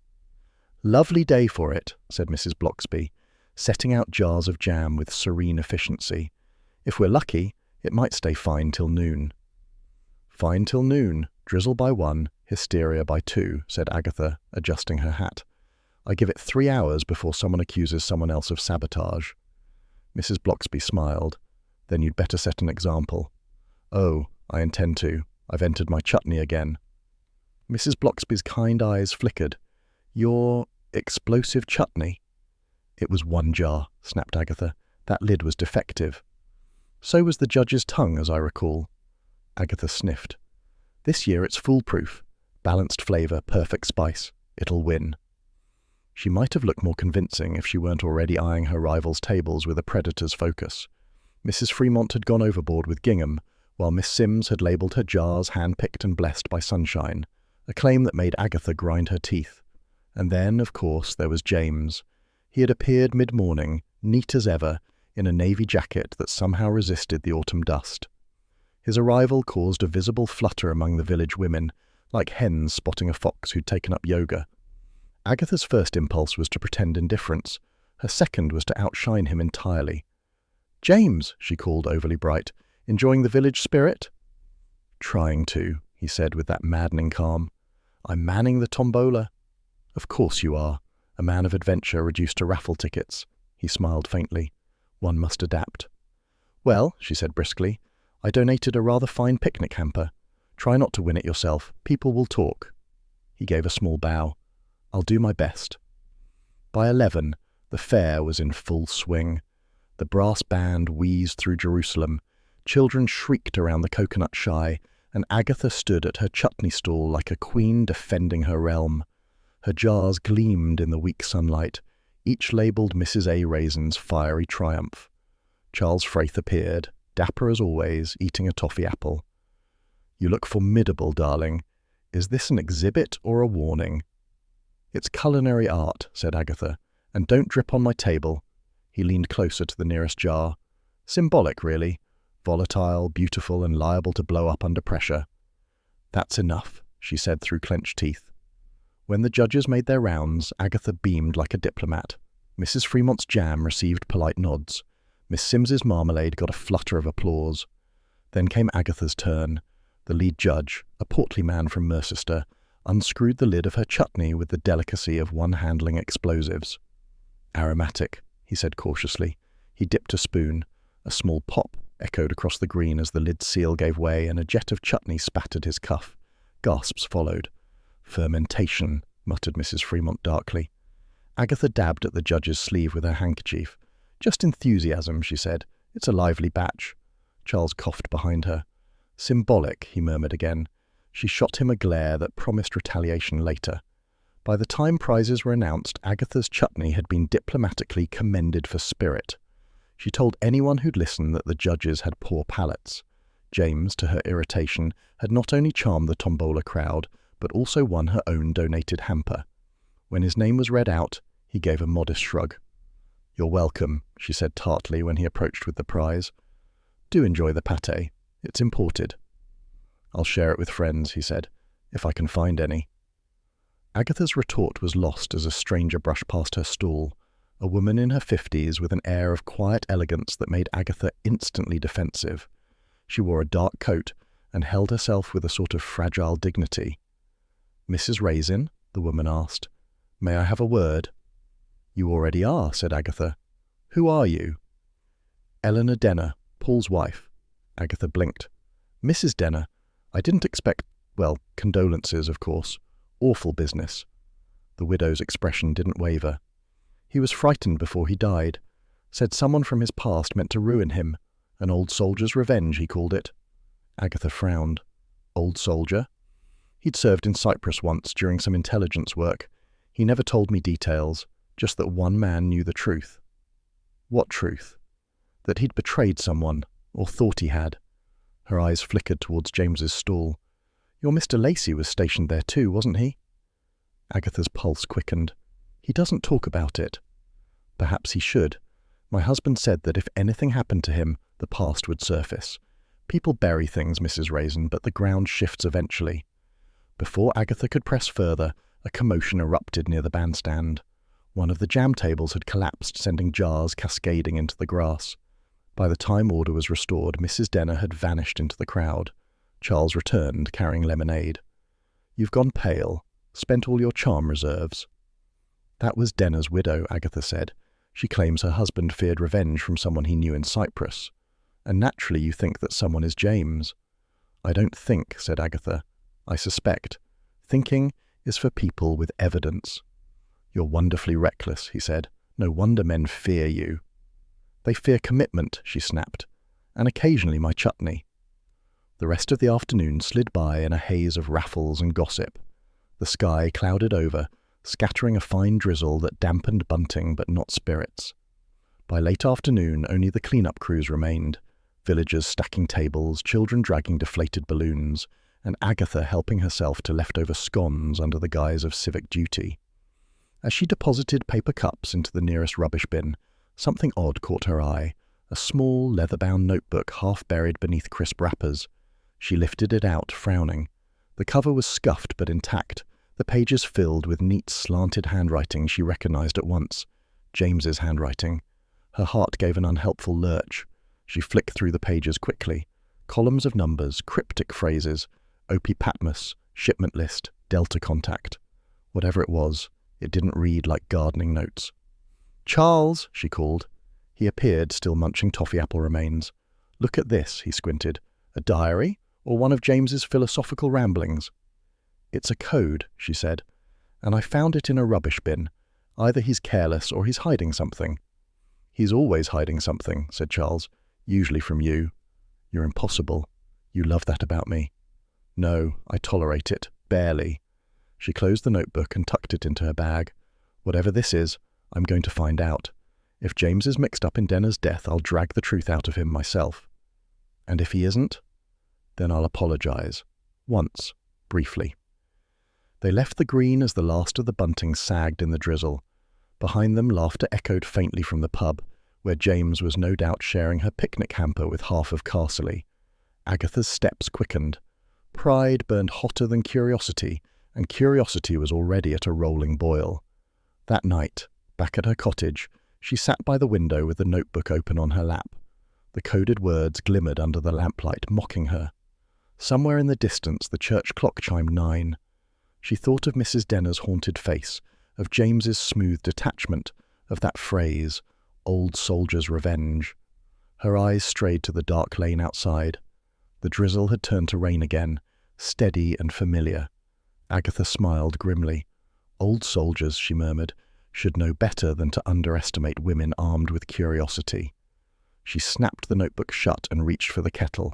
"Lovely day for it," said Mrs. Bloxby, setting out jars of jam with serene efficiency. "If we're lucky, it might stay fine till noon." "Fine till noon, drizzle by 1, hysteria by 2, said Agatha, adjusting her hat. "I give it 3 hours before someone accuses someone else of sabotage." Mrs. Bloxby smiled. "Then you'd better set an example." "Oh, I intend to. I've entered my chutney again." Mrs. Bloxby's kind eyes flickered. "Your explosive chutney?" "It was 1 jar," snapped Agatha. "That lid was defective." "So was the judge's tongue, as I recall." Agatha sniffed. "This year it's foolproof. Balanced flavour, perfect spice. It'll win." She might have looked more convincing if she weren't already eyeing her rival's tables with a predator's focus. Mrs. Fremont had gone overboard with gingham, while Miss Sims had labelled her jars hand-picked and blessed by sunshine, a claim that made Agatha grind her teeth. And then, of course, there was James. He had appeared mid-morning, neat as ever, in a navy jacket that somehow resisted the autumn dust. His arrival caused a visible flutter among the village women, like hens spotting a fox who'd taken up yoga. Agatha's first impulse was to pretend indifference. Her second was to outshine him entirely. "James," she called, overly bright, "enjoying the village spirit?" "Trying to," he said with that maddening calm. "I'm manning the tombola." "Of course you are. A man of adventure reduced to raffle tickets." He smiled faintly. "One must adapt." "Well," she said briskly, "I donated a rather fine picnic hamper. Try not to win it yourself. People will talk." He gave a small bow. "I'll do my best." By 11, the fair was in full swing. The brass band wheezed through Jerusalem. Children shrieked around the coconut shy, and Agatha stood at her chutney stall like a queen defending her realm. Her jars gleamed in the weak sunlight, each labelled Mrs. A. Raisin's fiery triumph. Charles Fraith appeared, dapper as always, eating a toffee apple. "You look formidable, darling. Is this an exhibit or a warning?" "It's culinary art," said Agatha, "and don't drip on my table." He leaned closer to the nearest jar. "Symbolic, really. Volatile, beautiful, and liable to blow up under pressure." "That's enough," she said through clenched teeth. When the judges made their rounds, Agatha beamed like a diplomat. Mrs. Fremont's jam received polite nods. Miss Sims's marmalade got a flutter of applause. Then came Agatha's turn. The lead judge, a portly man from Mercester, unscrewed the lid of her chutney with the delicacy of one handling explosives. "Aromatic," he said cautiously. He dipped a spoon. A small pop echoed across the green as the lid seal gave way and a jet of chutney spattered his cuff. Gasps followed. "Fermentation," muttered Mrs. Fremont darkly. Agatha dabbed at the judge's sleeve with her handkerchief. "Just enthusiasm," she said. "It's a lively batch." Charles coughed behind her. "Symbolic," he murmured again. She shot him a glare that promised retaliation later. By the time prizes were announced, Agatha's chutney had been diplomatically commended for spirit. She told anyone who'd listen that the judges had poor palates. James, to her irritation, had not only charmed the tombola crowd, but also won her own donated hamper. When his name was read out, he gave a modest shrug. "You're welcome," she said tartly when he approached with the prize. "Do enjoy the pâté. It's imported." "I'll share it with friends," he said, "if I can find any." Agatha's retort was lost as a stranger brushed past her stall, a woman in her 50s with an air of quiet elegance that made Agatha instantly defensive. She wore a dark coat and held herself with a sort of fragile dignity. "Mrs. Raisin?" the woman asked. "May I have a word?" "You already are," said Agatha. "Who are you?" "Eleanor Denner, Paul's wife." Agatha blinked. "Mrs. Denner? I didn't expect, well, condolences, of course. Awful business." The widow's expression didn't waver. "He was frightened before he died. Said someone from his past meant to ruin him. An old soldier's revenge, he called it." Agatha frowned. "Old soldier?" "He'd served in Cyprus once during some intelligence work. He never told me details, just that one man knew the truth." "What truth?" "That he'd betrayed someone, or thought he had." Her eyes flickered towards James's stall. "Your Mr. Lacey was stationed there too, wasn't he?" Agatha's pulse quickened. "He doesn't talk about it." "Perhaps he should. My husband said that if anything happened to him, the past would surface. People bury things, Mrs. Raisin, but the ground shifts eventually." Before Agatha could press further, a commotion erupted near the bandstand. One of the jam tables had collapsed, sending jars cascading into the grass. By the time order was restored, Mrs. Denner had vanished into the crowd. Charles returned, carrying lemonade. "You've gone pale. Spent all your charm reserves." "That was Denner's widow," Agatha said. "She claims her husband feared revenge from someone he knew in Cyprus. And naturally you think that someone is James." "I don't think," said Agatha. "I suspect. Thinking is for people with evidence." "You're wonderfully reckless," he said. "No wonder men fear you." "They fear commitment," she snapped. "And occasionally my chutney." The rest of the afternoon slid by in a haze of raffles and gossip. The sky clouded over, scattering a fine drizzle that dampened bunting but not spirits. By late afternoon, only the clean-up crews remained, villagers stacking tables, children dragging deflated balloons, and Agatha helping herself to leftover scones under the guise of civic duty. As she deposited paper cups into the nearest rubbish bin, something odd caught her eye, a small, leather-bound notebook half buried beneath crisp wrappers. She lifted it out, frowning. The cover was scuffed but intact, the pages filled with neat, slanted handwriting she recognized at once. James's handwriting. Her heart gave an unhelpful lurch. She flicked through the pages quickly. Columns of numbers, cryptic phrases, Opie Patmos, shipment list, Delta contact. Whatever it was, it didn't read like gardening notes. "Charles," she called. He appeared, still munching toffee apple remains. "Look at this," he squinted. "A diary, or one of James's philosophical ramblings?" "It's a code," she said, "and I found it in a rubbish bin. Either he's careless or he's hiding something." "He's always hiding something," said Charles. "Usually from you. You're impossible. You love that about me." "No, I tolerate it. Barely." She closed the notebook and tucked it into her bag. "Whatever this is, I'm going to find out. If James is mixed up in Denner's death, I'll drag the truth out of him myself. And if he isn't, then I'll apologize. Once, briefly." They left the green as the last of the bunting sagged in the drizzle. Behind them, laughter echoed faintly from the pub, where James was no doubt sharing her picnic hamper with half of Carsely. Agatha's steps quickened. Pride burned hotter than curiosity, and curiosity was already at a rolling boil. That night, back at her cottage, she sat by the window with the notebook open on her lap. The coded words glimmered under the lamplight, mocking her. Somewhere in the distance, the church clock chimed 9. She thought of Mrs. Denner's haunted face, of James's smooth detachment, of that phrase, "old soldier's revenge." Her eyes strayed to the dark lane outside. The drizzle had turned to rain again, steady and familiar. Agatha smiled grimly. Old soldiers, she murmured, should know better than to underestimate women armed with curiosity. She snapped the notebook shut and reached for the kettle.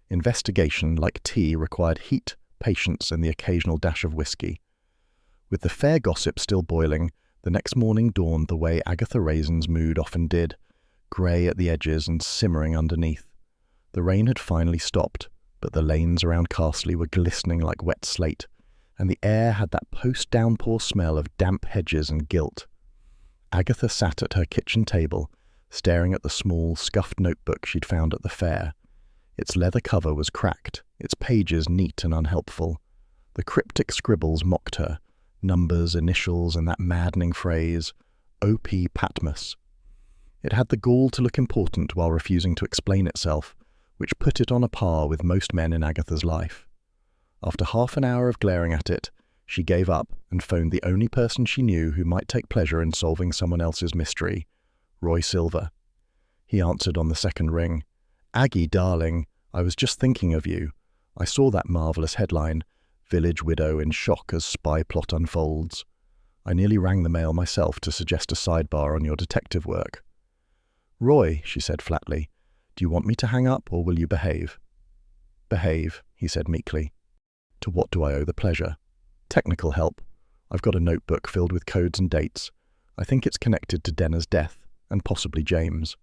Investigation, like tea, required heat, patience, and the occasional dash of whiskey. With the fair gossip still boiling, the next morning dawned the way Agatha Raisin's mood often did, grey at the edges and simmering underneath. The rain had finally stopped, but the lanes around Carsely were glistening like wet slate, and the air had that post-downpour smell of damp hedges and gilt. Agatha sat at her kitchen table, staring at the small, scuffed notebook she'd found at the fair. Its leather cover was cracked, its pages neat and unhelpful. The cryptic scribbles mocked her, numbers, initials, and that maddening phrase, O.P. Patmos. It had the gall to look important while refusing to explain itself, which put it on a par with most men in Agatha's life. After half an hour of glaring at it, she gave up and phoned the only person she knew who might take pleasure in solving someone else's mystery, Roy Silver. He answered on the second ring. "Aggie, darling, I was just thinking of you. I saw that marvellous headline, Village Widow in Shock as Spy Plot Unfolds. I nearly rang the Mail myself to suggest a sidebar on your detective work." "Roy," she said flatly, "do you want me to hang up or will you behave?" "Behave," he said meekly. "To what do I owe the pleasure?" "Technical help. I've got a notebook filled with codes and dates. I think it's connected to Denna's death, and possibly James."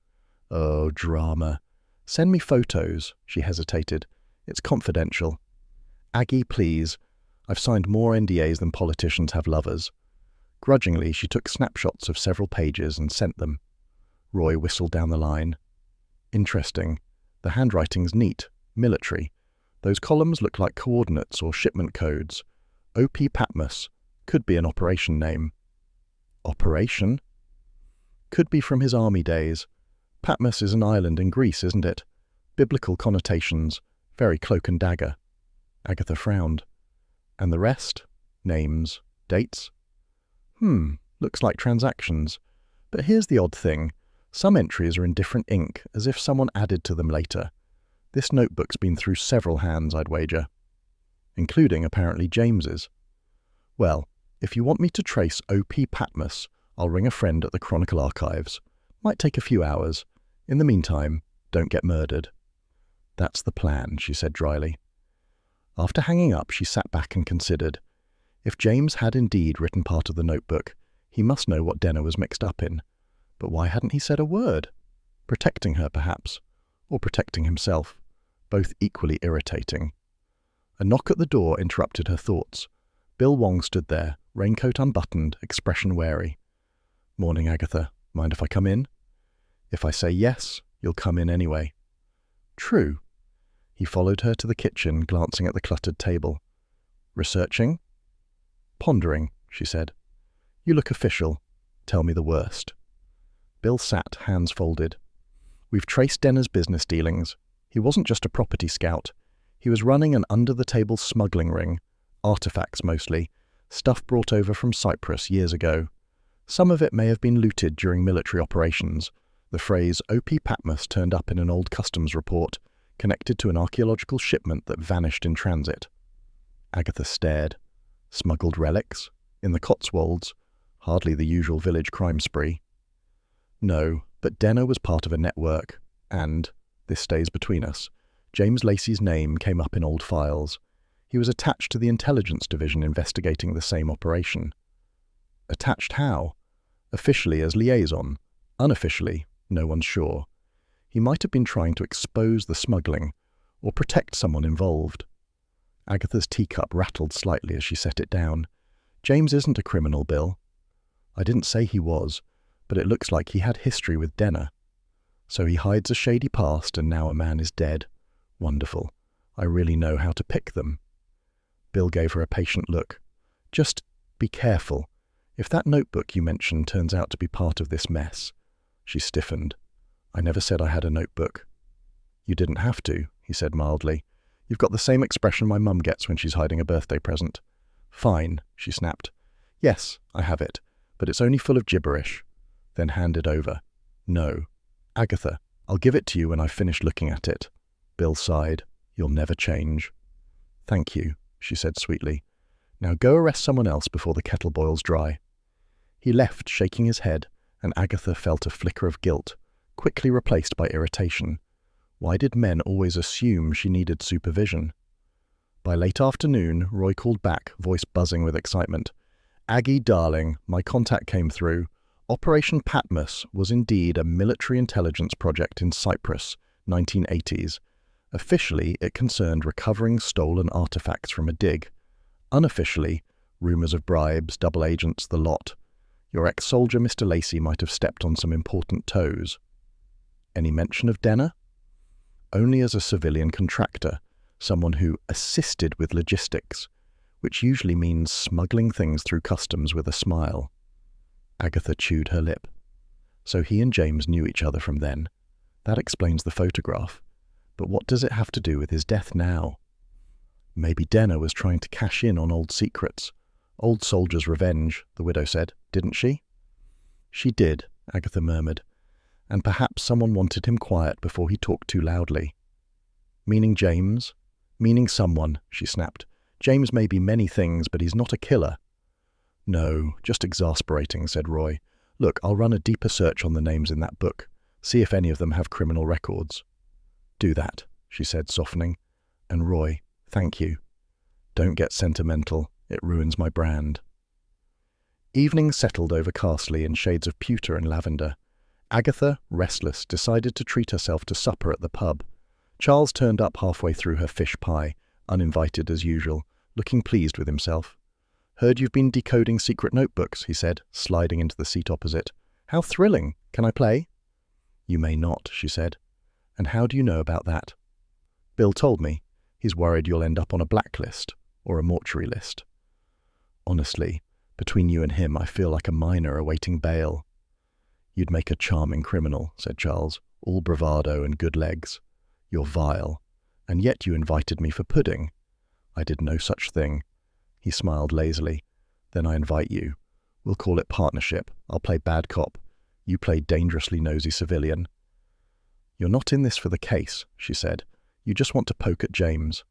"Oh, drama. Send me photos," she hesitated. "It's confidential." "Aggie, please. I've signed more NDAs than politicians have lovers." Grudgingly, she took snapshots of several pages and sent them. Roy whistled down the line. "Interesting. The handwriting's neat, military. Those columns look like coordinates or shipment codes. O.P. Patmos. Could be an operation name." "Operation?" "Could be from his army days. Patmos is an island in Greece, isn't it? Biblical connotations. Very cloak and dagger." Agatha frowned. "And the rest? Names? Dates?" Looks like transactions. But here's the odd thing. Some entries are in different ink, as if someone added to them later. This notebook's been through several hands, I'd wager. Including, apparently, James's. "Well, if you want me to trace O.P. Patmos, I'll ring a friend at the Chronicle Archives. Might take a few hours. In the meantime, don't get murdered." "That's the plan," she said dryly. After hanging up, she sat back and considered. If James had indeed written part of the notebook, he must know what Denna was mixed up in. But why hadn't he said a word? Protecting her, perhaps. Or protecting himself. Both equally irritating. A knock at the door interrupted her thoughts. Bill Wong stood there, raincoat unbuttoned, expression wary. "Morning, Agatha. Mind if I come in?" "If I say yes, you'll come in anyway." "True." He followed her to the kitchen, glancing at the cluttered table. "Researching?" "Pondering," she said. "You look official. Tell me the worst." Bill sat, hands folded. "We've traced Denna's business dealings. He wasn't just a property scout. He was running an under-the-table smuggling ring. Artifacts mostly. Stuff brought over from Cyprus years ago. Some of it may have been looted during military operations. The phrase O.P. Patmos turned up in an old customs report, connected to an archaeological shipment that vanished in transit." Agatha stared. Smuggled relics? In the Cotswolds? Hardly the usual village crime spree. "No, but Denna was part of a network, and, this stays between us, James Lacey's name came up in old files. He was attached to the intelligence division investigating the same operation." "Attached how?" "Officially as liaison. Unofficially, no one's sure. He might have been trying to expose the smuggling, or protect someone involved." Agatha's teacup rattled slightly as she set it down. "James isn't a criminal, Bill." "I didn't say he was, but it looks like he had history with Denna. So he hides a shady past and now a man is dead. Wonderful. I really know how to pick them." Bill gave her a patient look. "Just be careful. If that notebook you mentioned turns out to be part of this mess." She stiffened. "I never said I had a notebook." "You didn't have to," he said mildly. "You've got the same expression my mum gets when she's hiding a birthday present." "Fine," she snapped. "Yes, I have it, but it's only full of gibberish." Then hand it over. "No. Agatha, I'll give it to you when I've finished looking at it. Bill sighed. You'll never change. Thank you, she said sweetly. Now go arrest someone else before the kettle boils dry. He left, shaking his head, and Agatha felt a flicker of guilt, quickly replaced by irritation. Why did men always assume she needed supervision? By late afternoon, Roy called back, voice buzzing with excitement. Aggie, darling, my contact came through. Operation Patmos was indeed a military intelligence project in Cyprus, 1980s. Officially, it concerned recovering stolen artifacts from a dig. Unofficially, rumours of bribes, double agents, the lot. Your ex-soldier, Mr. Lacey, might have stepped on some important toes. Any mention of Denner? Only as a civilian contractor, someone who assisted with logistics, which usually means smuggling things through customs with a smile. Agatha chewed her lip. So he and James knew each other from then. That explains the photograph. But what does it have to do with his death now? Maybe Denner was trying to cash in on old secrets. Old soldier's revenge, the widow said, didn't she? She did, Agatha murmured. And perhaps someone wanted him quiet before he talked too loudly. Meaning James? Meaning someone, she snapped. James may be many things, but he's not a killer. No, just exasperating, said Roy. Look, I'll run a deeper search on the names in that book. See if any of them have criminal records. Do that, she said, softening. And Roy, thank you. Don't get sentimental. It ruins my brand. Evening settled over Carsely in shades of pewter and lavender. Agatha, restless, decided to treat herself to supper at the pub. Charles turned up halfway through her fish pie, uninvited as usual, looking pleased with himself. Heard you've been decoding secret notebooks, he said, sliding into the seat opposite. How thrilling! Can I play? You may not, she said. And how do you know about that? Bill told me. He's worried you'll end up on a blacklist, or a mortuary list. Honestly, between you and him, I feel like a minor awaiting bail. You'd make a charming criminal, said Charles, all bravado and good legs. You're vile, and yet you invited me for pudding. I did no such thing. He smiled lazily. Then I invite you. We'll call it partnership. I'll play bad cop. You play dangerously nosy civilian. You're not in this for the case, she said. You just want to poke at James.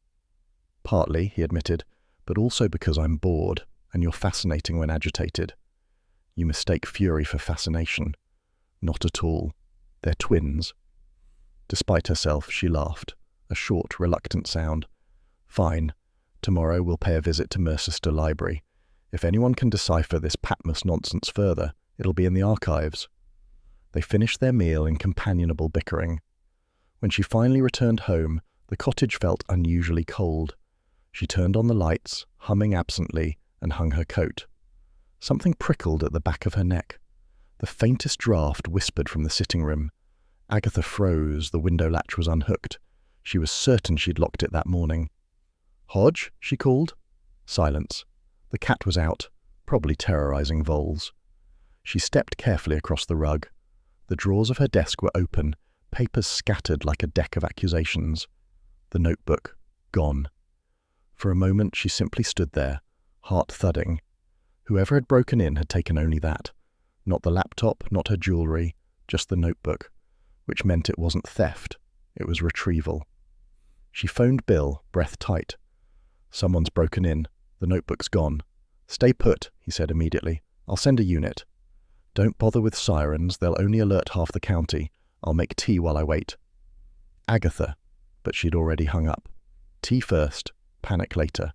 Partly, he admitted, but also because I'm bored, and you're fascinating when agitated. You mistake fury for fascination. Not at all. They're twins. Despite herself, she laughed, a short, reluctant sound. Fine. Tomorrow we'll pay a visit to Mercester Library. If anyone can decipher this Patmos nonsense further, it'll be in the archives. They finished their meal in companionable bickering. When she finally returned home, the cottage felt unusually cold. She turned on the lights, humming absently, and hung her coat. Something prickled at the back of her neck. The faintest draught whispered from the sitting room. Agatha froze, the window latch was unhooked. She was certain she'd locked it that morning. Hodge, she called. Silence. The cat was out, probably terrorizing voles. She stepped carefully across the rug. The drawers of her desk were open, papers scattered like a deck of accusations. The notebook, gone. For a moment she simply stood there, heart thudding. Whoever had broken in had taken only that. Not the laptop, not her jewellery, just the notebook, which meant it wasn't theft, it was retrieval. She phoned Bill, breath tight. Someone's broken in. The notebook's gone. Stay put, he said immediately. I'll send a unit. Don't bother with sirens, they'll only alert half the county. I'll make tea while I wait. Agatha, but she'd already hung up. Tea first, panic later.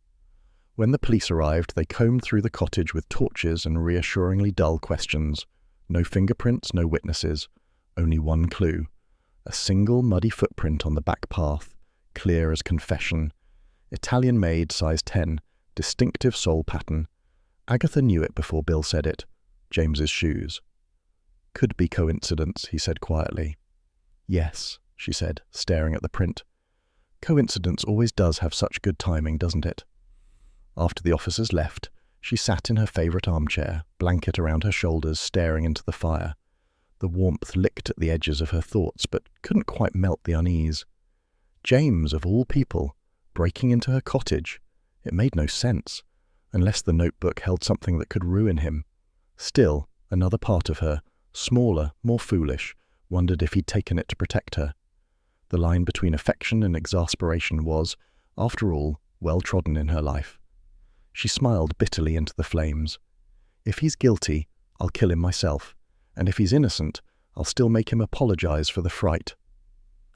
When the police arrived, they combed through the cottage with torches and reassuringly dull questions. No fingerprints, no witnesses. Only one clue. A single muddy footprint on the back path, clear as confession. Italian-made, size 10, distinctive sole pattern. Agatha knew it before Bill said it. James's shoes. Could be coincidence, he said quietly. Yes, she said, staring at the print. Coincidence always does have such good timing, doesn't it? After the officers left, she sat in her favourite armchair, blanket around her shoulders, staring into the fire. The warmth licked at the edges of her thoughts, but couldn't quite melt the unease. James, of all people, breaking into her cottage. It made no sense, unless the notebook held something that could ruin him. Still, another part of her, smaller, more foolish, wondered if he'd taken it to protect her. The line between affection and exasperation was, after all, well trodden in her life. She smiled bitterly into the flames. If he's guilty, I'll kill him myself, and if he's innocent, I'll still make him apologize for the fright.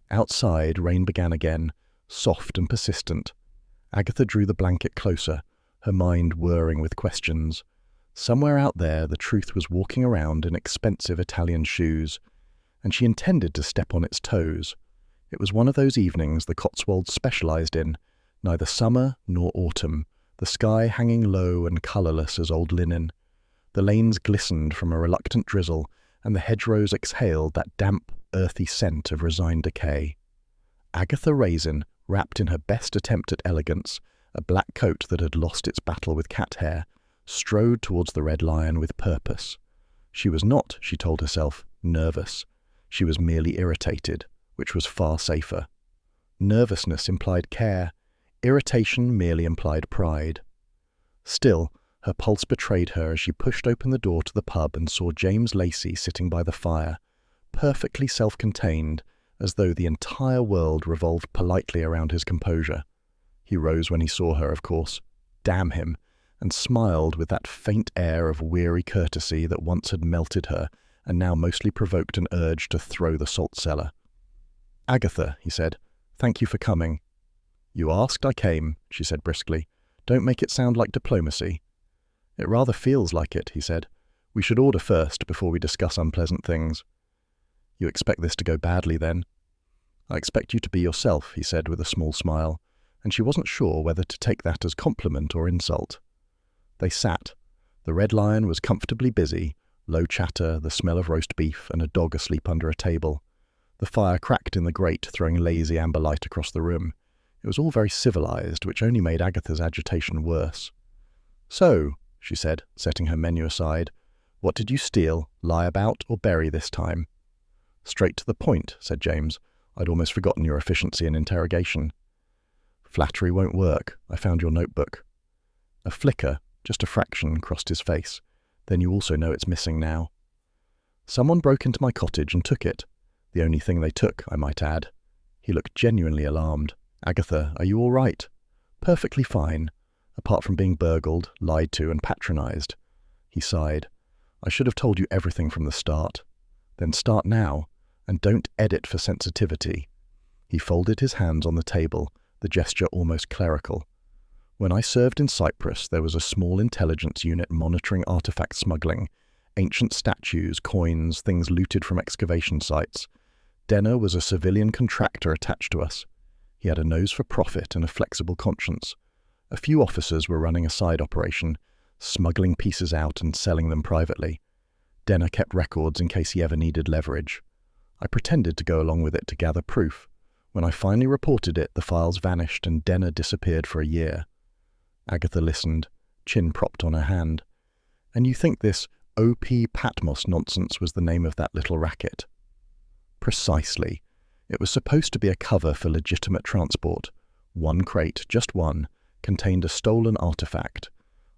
Outside, rain began again, soft and persistent. Agatha drew the blanket closer, her mind whirring with questions. Somewhere out there, the truth was walking around in expensive Italian shoes, and she intended to step on its toes. It was one of those evenings the Cotswolds specialized in, neither summer nor autumn, the sky hanging low and colourless as old linen. The lanes glistened from a reluctant drizzle, and the hedgerows exhaled that damp, earthy scent of resigned decay. Agatha Raisin, wrapped in her best attempt at elegance, a black coat that had lost its battle with cat hair, strode towards the Red Lion with purpose. She was not, she told herself, nervous. She was merely irritated, which was far safer. Nervousness implied care. Irritation merely implied pride. Still, her pulse betrayed her as she pushed open the door to the pub and saw James Lacey sitting by the fire, perfectly self-contained, as though the entire world revolved politely around his composure. He rose when he saw her, of course. Damn him! And smiled with that faint air of weary courtesy that once had melted her and now mostly provoked an urge to throw the salt cellar. "Agatha," he said, "thank you for coming." "You asked, I came," she said briskly. "Don't make it sound like diplomacy." "It rather feels like it," he said. "We should order first before we discuss unpleasant things." "You expect this to go badly, then?" "I expect you to be yourself," he said with a small smile, and she wasn't sure whether to take that as compliment or insult. They sat. The Red Lion was comfortably busy, low chatter, the smell of roast beef, and a dog asleep under a table. The fire cracked in the grate, throwing lazy amber light across the room. It was all very civilized, which only made Agatha's agitation worse. "So," she said, setting her menu aside, "what did you steal, lie about, or bury this time?" "Straight to the point," said James. "I'd almost forgotten your efficiency in interrogation." "Flattery won't work. I found your notebook." A flicker, just a fraction, crossed his face. "Then you also know it's missing now." "Someone broke into my cottage and took it. The only thing they took, I might add." He looked genuinely alarmed. "Agatha, are you all right?" "Perfectly fine, apart from being burgled, lied to, and patronized." He sighed. "I should have told you everything from the start." "Then start now, and don't edit for sensitivity." He folded his hands on the table, the gesture almost clerical. "When I served in Cyprus, there was a small intelligence unit monitoring artifact smuggling, ancient statues, coins, things looted from excavation sites. Denner was a civilian contractor attached to us. He had a nose for profit and a flexible conscience. A few officers were running a side operation, smuggling pieces out and selling them privately. Denner kept records in case he ever needed leverage. I pretended to go along with it to gather proof. When I finally reported it, the files vanished and Denner disappeared for a year." Agatha listened, chin propped on her hand. "And you think this O.P. Patmos nonsense was the name of that little racket?" "Precisely. It was supposed to be a cover for legitimate transport. One crate, just one, contained a stolen artifact.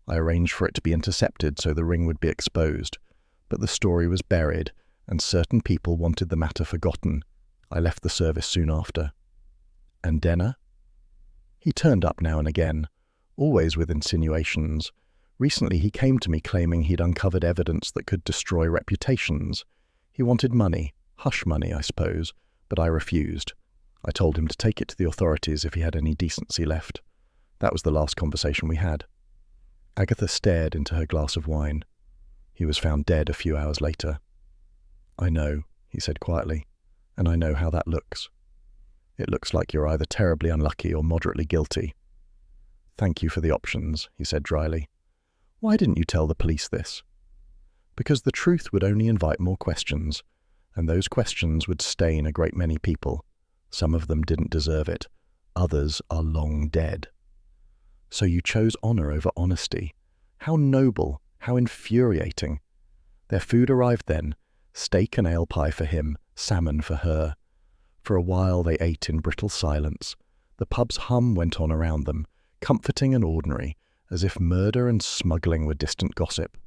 I arranged for it to be intercepted so the ring would be exposed. But the story was buried, and certain people wanted the matter forgotten. I left the service soon after." "And Denner?" "He turned up now and again, always with insinuations. Recently he came to me claiming he'd uncovered evidence that could destroy reputations. He wanted money, hush money, I suppose, but I refused. I told him to take it to the authorities if he had any decency left. That was the last conversation we had." Agatha stared into her glass of wine. "He was found dead a few hours later." "I know," he said quietly, "and I know how that looks. It looks like you're either terribly unlucky or moderately guilty." "Thank you for the options," he said dryly. "Why didn't you tell the police this?" "Because the truth would only invite more questions, and those questions would stain a great many people. Some of them didn't deserve it. Others are long dead." "So you chose honor over honesty. How noble, how infuriating." Their food arrived then, steak and ale pie for him, salmon for her. For a while they ate in brittle silence. The pub's hum went on around them, comforting and ordinary, as if murder and smuggling were distant gossip.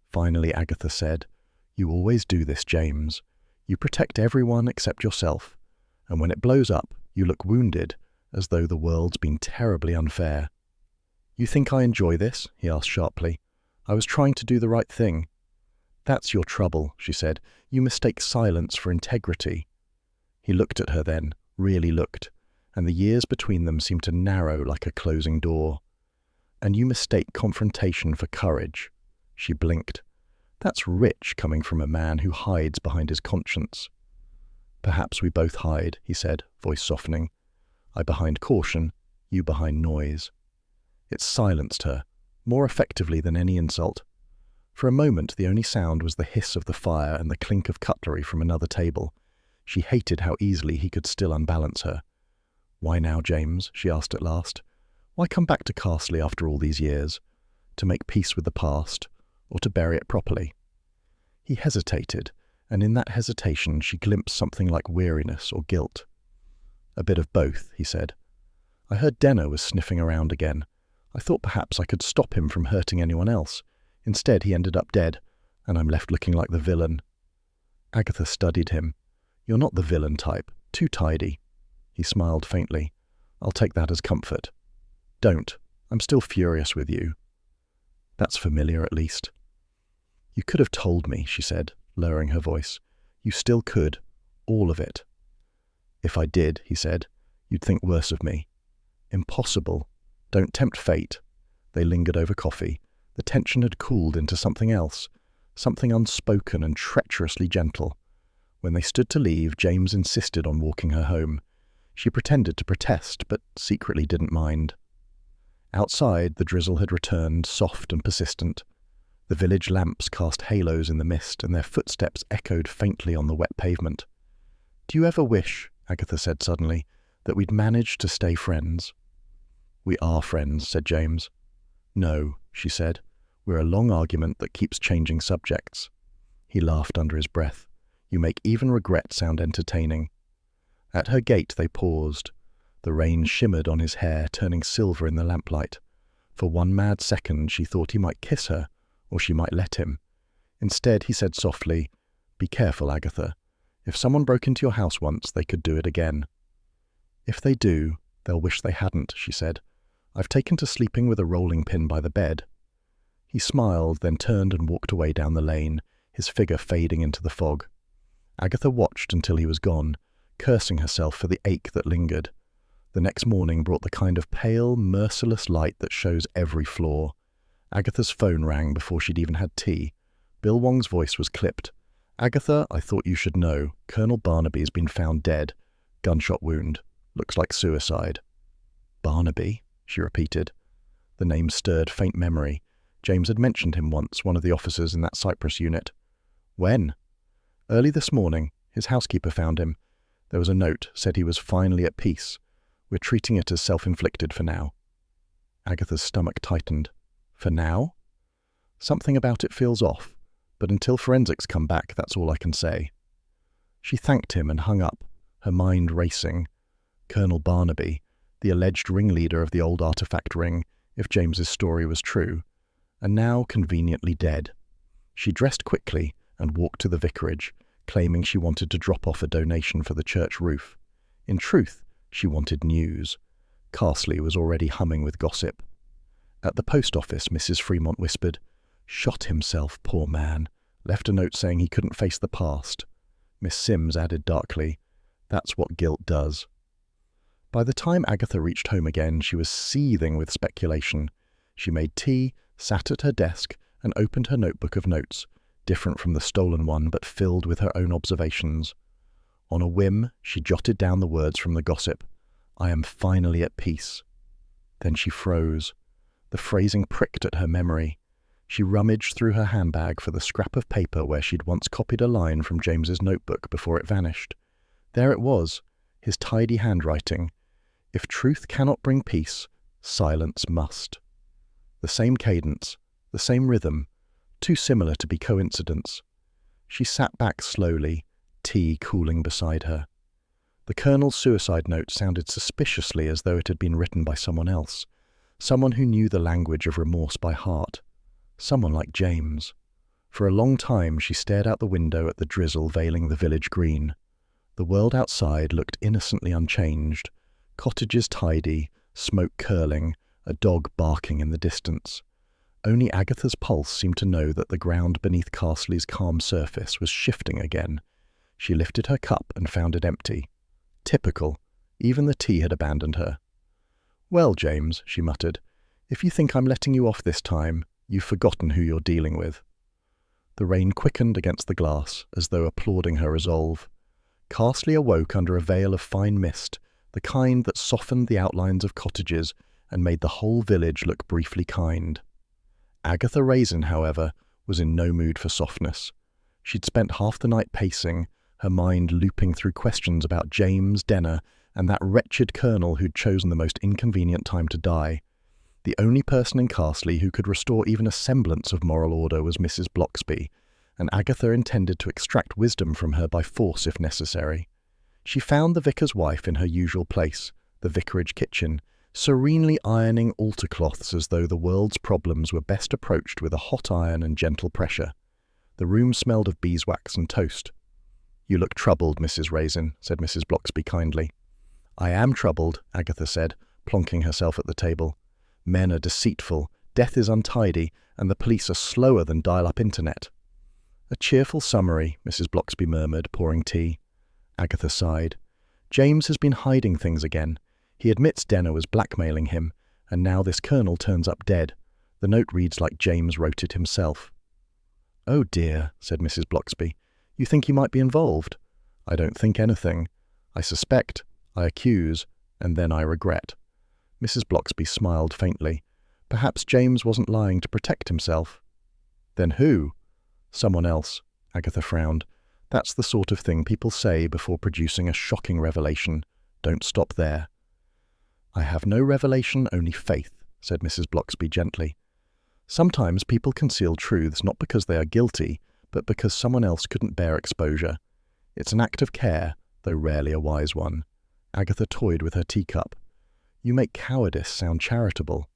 Finally Agatha said, "You always do this, James. You protect everyone except yourself, and when it blows up, you look wounded, as though the world's been terribly unfair. You think I enjoy this? He asked sharply. I was trying to do the right thing. That's your trouble, she said. You mistake silence for integrity. He looked at her then, really looked, and the years between them seemed to narrow like a closing door. And you mistake confrontation for courage. She blinked. That's rich coming from a man who hides behind his conscience. Perhaps we both hide, he said, voice softening. I behind caution, you behind noise. It silenced her, more effectively than any insult. For a moment the only sound was the hiss of the fire and the clink of cutlery from another table. She hated how easily he could still unbalance her. Why now, James? She asked at last. Why come back to Carsely after all these years? To make peace with the past, or to bury it properly? He hesitated, and in that hesitation she glimpsed something like weariness or guilt. A bit of both, he said. I heard Denner was sniffing around again. I thought perhaps I could stop him from hurting anyone else. Instead, he ended up dead, and I'm left looking like the villain. Agatha studied him. You're not the villain type, too tidy. He smiled faintly. I'll take that as comfort. Don't. I'm still furious with you. That's familiar, at least. You could have told me, she said, lowering her voice. You still could. All of it. If I did, he said, you'd think worse of me. Impossible. Don't tempt fate. They lingered over coffee. The tension had cooled into something else, something unspoken and treacherously gentle. When they stood to leave, James insisted on walking her home. She pretended to protest, but secretly didn't mind. Outside, the drizzle had returned, soft and persistent. The village lamps cast halos in the mist, and their footsteps echoed faintly on the wet pavement. Do you ever wish, Agatha said suddenly, that we'd managed to stay friends? We are friends, said James. No, she said. We're a long argument that keeps changing subjects. He laughed under his breath. You make even regret sound entertaining. At her gate they paused. The rain shimmered on his hair, turning silver in the lamplight. For one mad second she thought he might kiss her, or she might let him. Instead he said softly, Be careful, Agatha. If someone broke into your house once, they could do it again. If they do, they'll wish they hadn't, she said. I've taken to sleeping with a rolling pin by the bed. He smiled, then turned and walked away down the lane, his figure fading into the fog. Agatha watched until he was gone, cursing herself for the ache that lingered. The next morning brought the kind of pale, merciless light that shows every flaw. Agatha's phone rang before she'd even had tea. Bill Wong's voice was clipped. Agatha, I thought you should know. Colonel Barnaby's been found dead. Gunshot wound. Looks like suicide. Barnaby? She repeated. The name stirred faint memory. James had mentioned him once, one of the officers in that Cyprus unit. When? Early this morning. His housekeeper found him. There was a note, said he was finally at peace. We're treating it as self-inflicted for now. Agatha's stomach tightened. For now? Something about it feels off, but until forensics come back, that's all I can say. She thanked him and hung up, her mind racing. Colonel Barnaby, the alleged ringleader of the old artifact ring, if James's story was true, and now conveniently dead. She dressed quickly and walked to the vicarage, claiming she wanted to drop off a donation for the church roof. In truth, she wanted news. Carsely was already humming with gossip. At the post office, Mrs. Fremont whispered, Shot himself, poor man. Left a note saying he couldn't face the past. Miss Sims added darkly, That's what guilt does. By the time Agatha reached home again, she was seething with speculation. She made tea, sat at her desk, and opened her notebook of notes, different from the stolen one but filled with her own observations. On a whim, she jotted down the words from the gossip. I am finally at peace. Then she froze. The phrasing pricked at her memory. She rummaged through her handbag for the scrap of paper where she'd once copied a line from James's notebook before it vanished. There it was, his tidy handwriting. If truth cannot bring peace, silence must. The same cadence, the same rhythm, too similar to be coincidence. She sat back slowly, tea cooling beside her. The Colonel's suicide note sounded suspiciously as though it had been written by someone else, someone who knew the language of remorse by heart, someone like James. For a long time she stared out the window at the drizzle veiling the village green. The world outside looked innocently unchanged. Cottages tidy, smoke curling, a dog barking in the distance. Only Agatha's pulse seemed to know that the ground beneath Carsely's calm surface was shifting again. She lifted her cup and found it empty. Typical. Even the tea had abandoned her. "Well, James," she muttered, "if you think I'm letting you off this time, you've forgotten who you're dealing with." The rain quickened against the glass, as though applauding her resolve. Carsely awoke under a veil of fine mist, the kind that softened the outlines of cottages and made the whole village look briefly kind. Agatha Raisin, however, was in no mood for softness. She'd spent half the night pacing, her mind looping through questions about James, Denner, and that wretched colonel who'd chosen the most inconvenient time to die. The only person in Carsely who could restore even a semblance of moral order was Mrs. Bloxby, and Agatha intended to extract wisdom from her by force if necessary. She found the vicar's wife in her usual place, the vicarage kitchen, serenely ironing altar cloths as though the world's problems were best approached with a hot iron and gentle pressure. The room smelled of beeswax and toast. "You look troubled, Mrs. Raisin," said Mrs. Bloxby kindly. "I am troubled," Agatha said, plonking herself at the table. "Men are deceitful, death is untidy, and the police are slower than dial-up internet." "A cheerful summary," Mrs. Bloxby murmured, pouring tea. Agatha sighed. "James has been hiding things again. He admits Denner was blackmailing him, and now this colonel turns up dead. The note reads like James wrote it himself." "Oh dear," said Mrs. Bloxby. "You think he might be involved?" "I don't think anything. I suspect, I accuse, and then I regret." Mrs. Bloxby smiled faintly. Perhaps James wasn't lying to protect himself. "Then who?" "Someone else," Agatha frowned. "That's the sort of thing people say before producing a shocking revelation. Don't stop there." "I have no revelation, only faith," said Mrs. Bloxby gently. "Sometimes people conceal truths not because they are guilty, but because someone else couldn't bear exposure. It's an act of care, though rarely a wise one." Agatha toyed with her teacup. "You make cowardice sound charitable."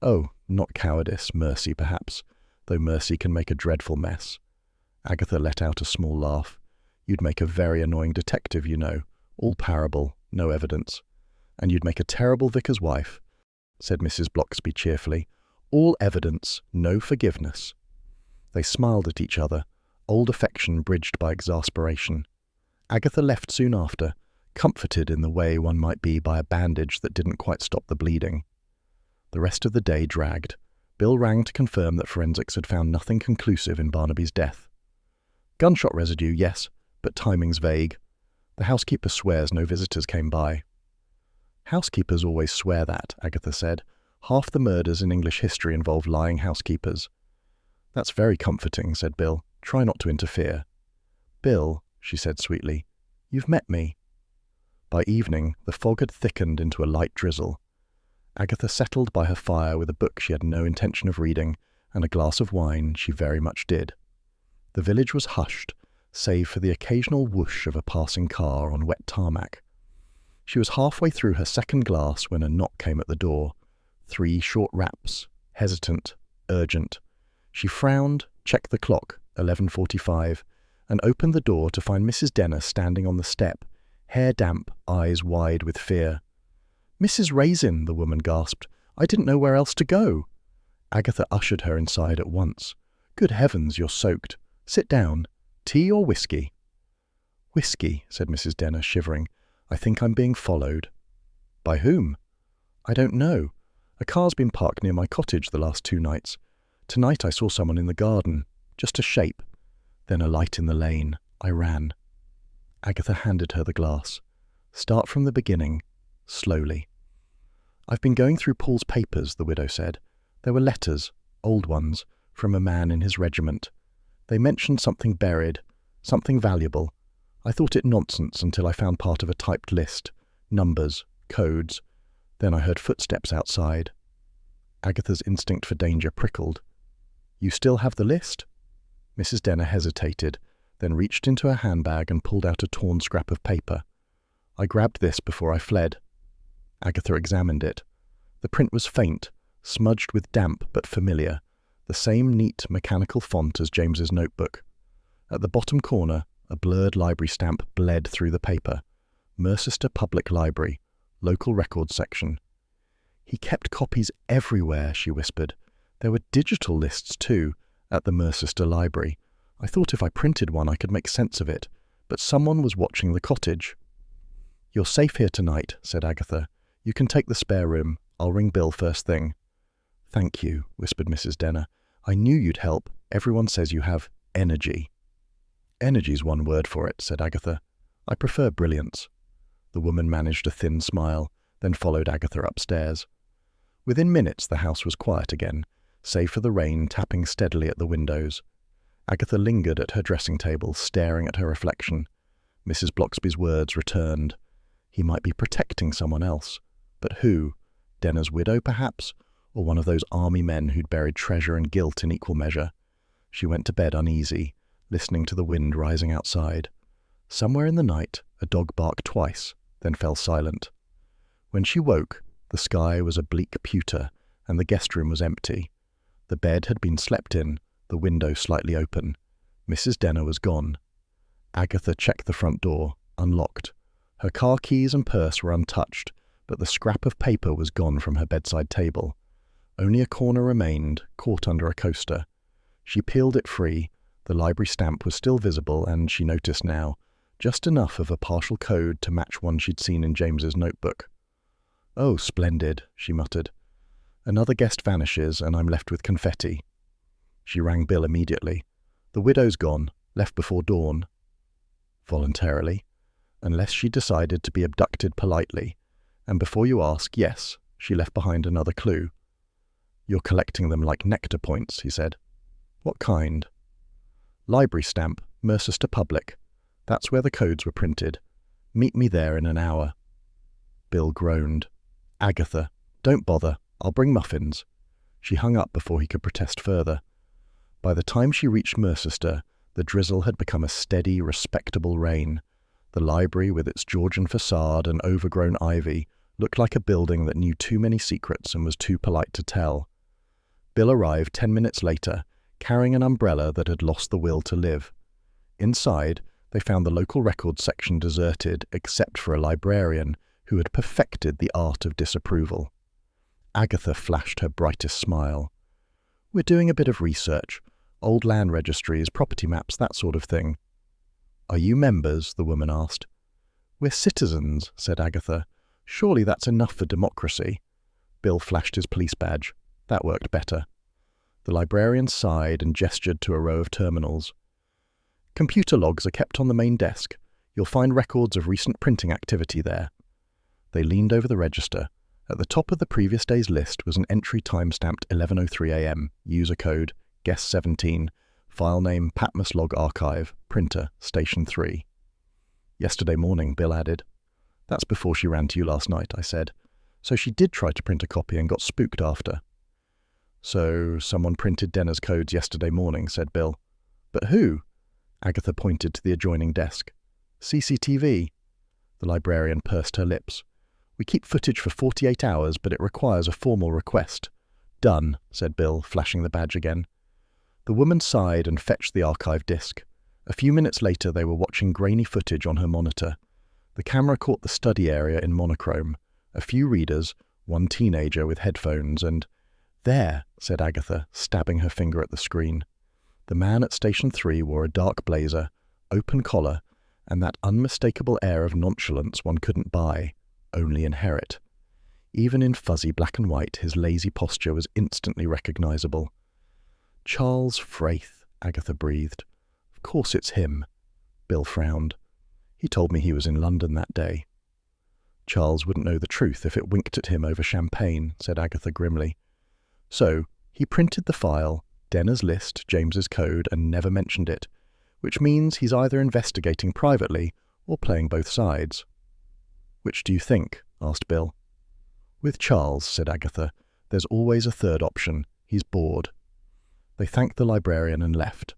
"Oh, not cowardice, mercy perhaps, though mercy can make a dreadful mess." Agatha let out a small laugh. "You'd make a very annoying detective, you know, all parable, no evidence. And you'd make a terrible vicar's wife," said Mrs. Bloxby cheerfully. "All evidence, no forgiveness." They smiled at each other, old affection bridged by exasperation. Agatha left soon after, comforted in the way one might be by a bandage that didn't quite stop the bleeding. The rest of the day dragged. Bill rang to confirm that forensics had found nothing conclusive in Barnaby's death. "Gunshot residue, yes, but timing's vague. The housekeeper swears no visitors came by." "Housekeepers always swear that," Agatha said. "Half the murders in English history involve lying housekeepers." "That's very comforting," said Bill. "Try not to interfere." "Bill," she said sweetly, "you've met me." By evening, the fog had thickened into a light drizzle. Agatha settled by her fire with a book she had no intention of reading, and a glass of wine she very much did. The village was hushed, save for the occasional whoosh of a passing car on wet tarmac. She was halfway through her second glass when a knock came at the door. 3 short raps, hesitant, urgent. She frowned, checked the clock, 11:45, and opened the door to find Mrs. Denner standing on the step, hair damp, eyes wide with fear. "Mrs. Raisin," the woman gasped. "I didn't know where else to go." Agatha ushered her inside at once. "Good heavens, you're soaked. Sit down. Tea or whiskey?" "Whiskey," said Mrs. Denner, shivering. "I think I'm being followed." "By whom?" "I don't know. A car's been parked near my cottage the last 2 nights. Tonight I saw someone in the garden. Just a shape. Then a light in the lane. I ran." Agatha handed her the glass. "Start from the beginning. Slowly." "I've been going through Paul's papers," the widow said. "There were letters, old ones, from a man in his regiment. They mentioned something buried, something valuable. I thought it nonsense until I found part of a typed list, numbers, codes. Then I heard footsteps outside." Agatha's instinct for danger prickled. "You still have the list?" Mrs. Denner hesitated, then reached into her handbag and pulled out a torn scrap of paper. "I grabbed this before I fled." Agatha examined it. The print was faint, smudged with damp but familiar, the same neat mechanical font as James's notebook. At the bottom corner, a blurred library stamp bled through the paper. Mercester Public Library, local records section. He kept copies everywhere, she whispered. There were digital lists, too, at the Mercester Library. I thought if I printed one I could make sense of it, but someone was watching the cottage. You're safe here tonight, said Agatha. You can take the spare room. I'll ring Bill first thing. Thank you, whispered Mrs. Denner. I knew you'd help. Everyone says you have energy. Energy's one word for it, said Agatha. I prefer brilliance. The woman managed a thin smile, then followed Agatha upstairs. Within minutes the house was quiet again, save for the rain tapping steadily at the windows. Agatha lingered at her dressing table, staring at her reflection. Mrs. Bloxby's words returned. He might be protecting someone else. But who? Denner's widow, perhaps? Or one of those army men who'd buried treasure and guilt in equal measure? She went to bed uneasy, listening to the wind rising outside. Somewhere in the night, a dog barked twice, then fell silent. When she woke, the sky was a bleak pewter, and the guest room was empty. The bed had been slept in, the window slightly open. Mrs. Denner was gone. Agatha checked the front door, unlocked. Her car keys and purse were untouched, but the scrap of paper was gone from her bedside table. Only a corner remained, caught under a coaster. She peeled it free. The library stamp was still visible, and she noticed now, just enough of a partial code to match one she'd seen in James's notebook. Oh, splendid, she muttered. Another guest vanishes, and I'm left with confetti. She rang Bill immediately. The widow's gone, left before dawn. Voluntarily, unless she decided to be abducted politely. And before you ask, yes, she left behind another clue. You're collecting them like nectar points, he said. What kind? Library stamp, Mercester Public. That's where the codes were printed. Meet me there in an hour. Bill groaned. Agatha, don't bother. I'll bring muffins. She hung up before he could protest further. By the time she reached Mercester, the drizzle had become a steady, respectable rain. The library, with its Georgian facade and overgrown ivy, looked like a building that knew too many secrets and was too polite to tell. Bill arrived 10 minutes later, carrying an umbrella that had lost the will to live. Inside, they found the local records section deserted except for a librarian who had perfected the art of disapproval. Agatha flashed her brightest smile. We're doing a bit of research. Old land registries, property maps, that sort of thing. Are you members? The woman asked. We're citizens, said Agatha. Surely that's enough for democracy. Bill flashed his police badge. That worked better. The librarian sighed and gestured to a row of terminals. Computer logs are kept on the main desk. You'll find records of recent printing activity there. They leaned over the register. At the top of the previous day's list was an entry time-stamped 11:03 a.m., user code, guest 17, file name Patmos Log Archive, printer, station 3. Yesterday morning, Bill added. That's before she ran to you last night, I said. So she did try to print a copy and got spooked after. So someone printed Denner's codes yesterday morning, said Bill. But who? Agatha pointed to the adjoining desk. CCTV. The librarian pursed her lips. We keep footage for 48 hours, but it requires a formal request. Done, said Bill, flashing the badge again. The woman sighed and fetched the archive disc. A few minutes later they were watching grainy footage on her monitor. The camera caught the study area in monochrome. A few readers, one teenager with headphones, and... There, said Agatha, stabbing her finger at the screen. The man at Station 3 wore a dark blazer, open collar, and that unmistakable air of nonchalance one couldn't buy, only inherit. Even in fuzzy black and white, his lazy posture was instantly recognizable. Charles Fraith, Agatha breathed. Of course it's him. Bill frowned. He told me he was in London that day. Charles wouldn't know the truth if it winked at him over champagne, said Agatha grimly. So, he printed the file, Denner's list, James's code, and never mentioned it, which means he's either investigating privately or playing both sides. Which do you think? Asked Bill. With Charles, said Agatha, there's always a third option. He's bored. They thanked the librarian and left.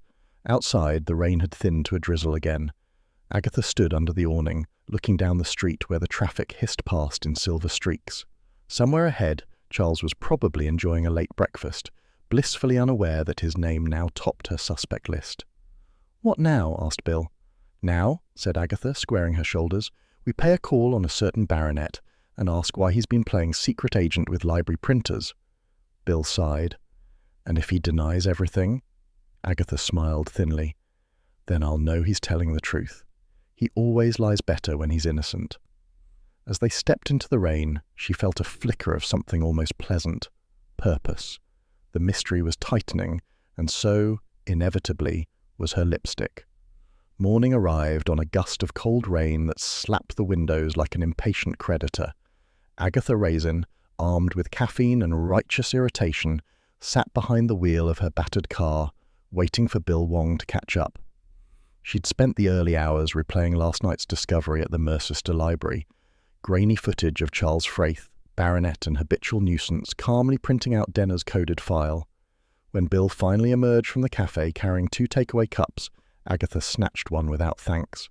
Outside, the rain had thinned to a drizzle again. Agatha stood under the awning, looking down the street where the traffic hissed past in silver streaks. Somewhere ahead, Charles was probably enjoying a late breakfast, blissfully unaware that his name now topped her suspect list. "What now?" asked Bill. "Now," said Agatha, squaring her shoulders, "we pay a call on a certain baronet and ask why he's been playing secret agent with library printers." Bill sighed. "And if he denies everything?" Agatha smiled thinly. "Then I'll know he's telling the truth. He always lies better when he's innocent." As they stepped into the rain, she felt a flicker of something almost pleasant. Purpose. The mystery was tightening, and so, inevitably, was her lipstick. Morning arrived on a gust of cold rain that slapped the windows like an impatient creditor. Agatha Raisin, armed with caffeine and righteous irritation, sat behind the wheel of her battered car, waiting for Bill Wong to catch up. She'd spent the early hours replaying last night's discovery at the Mercester Library, grainy footage of Charles Fraith, baronet and habitual nuisance, calmly printing out Denner's coded file. When Bill finally emerged from the cafe carrying 2 takeaway cups, Agatha snatched one without thanks.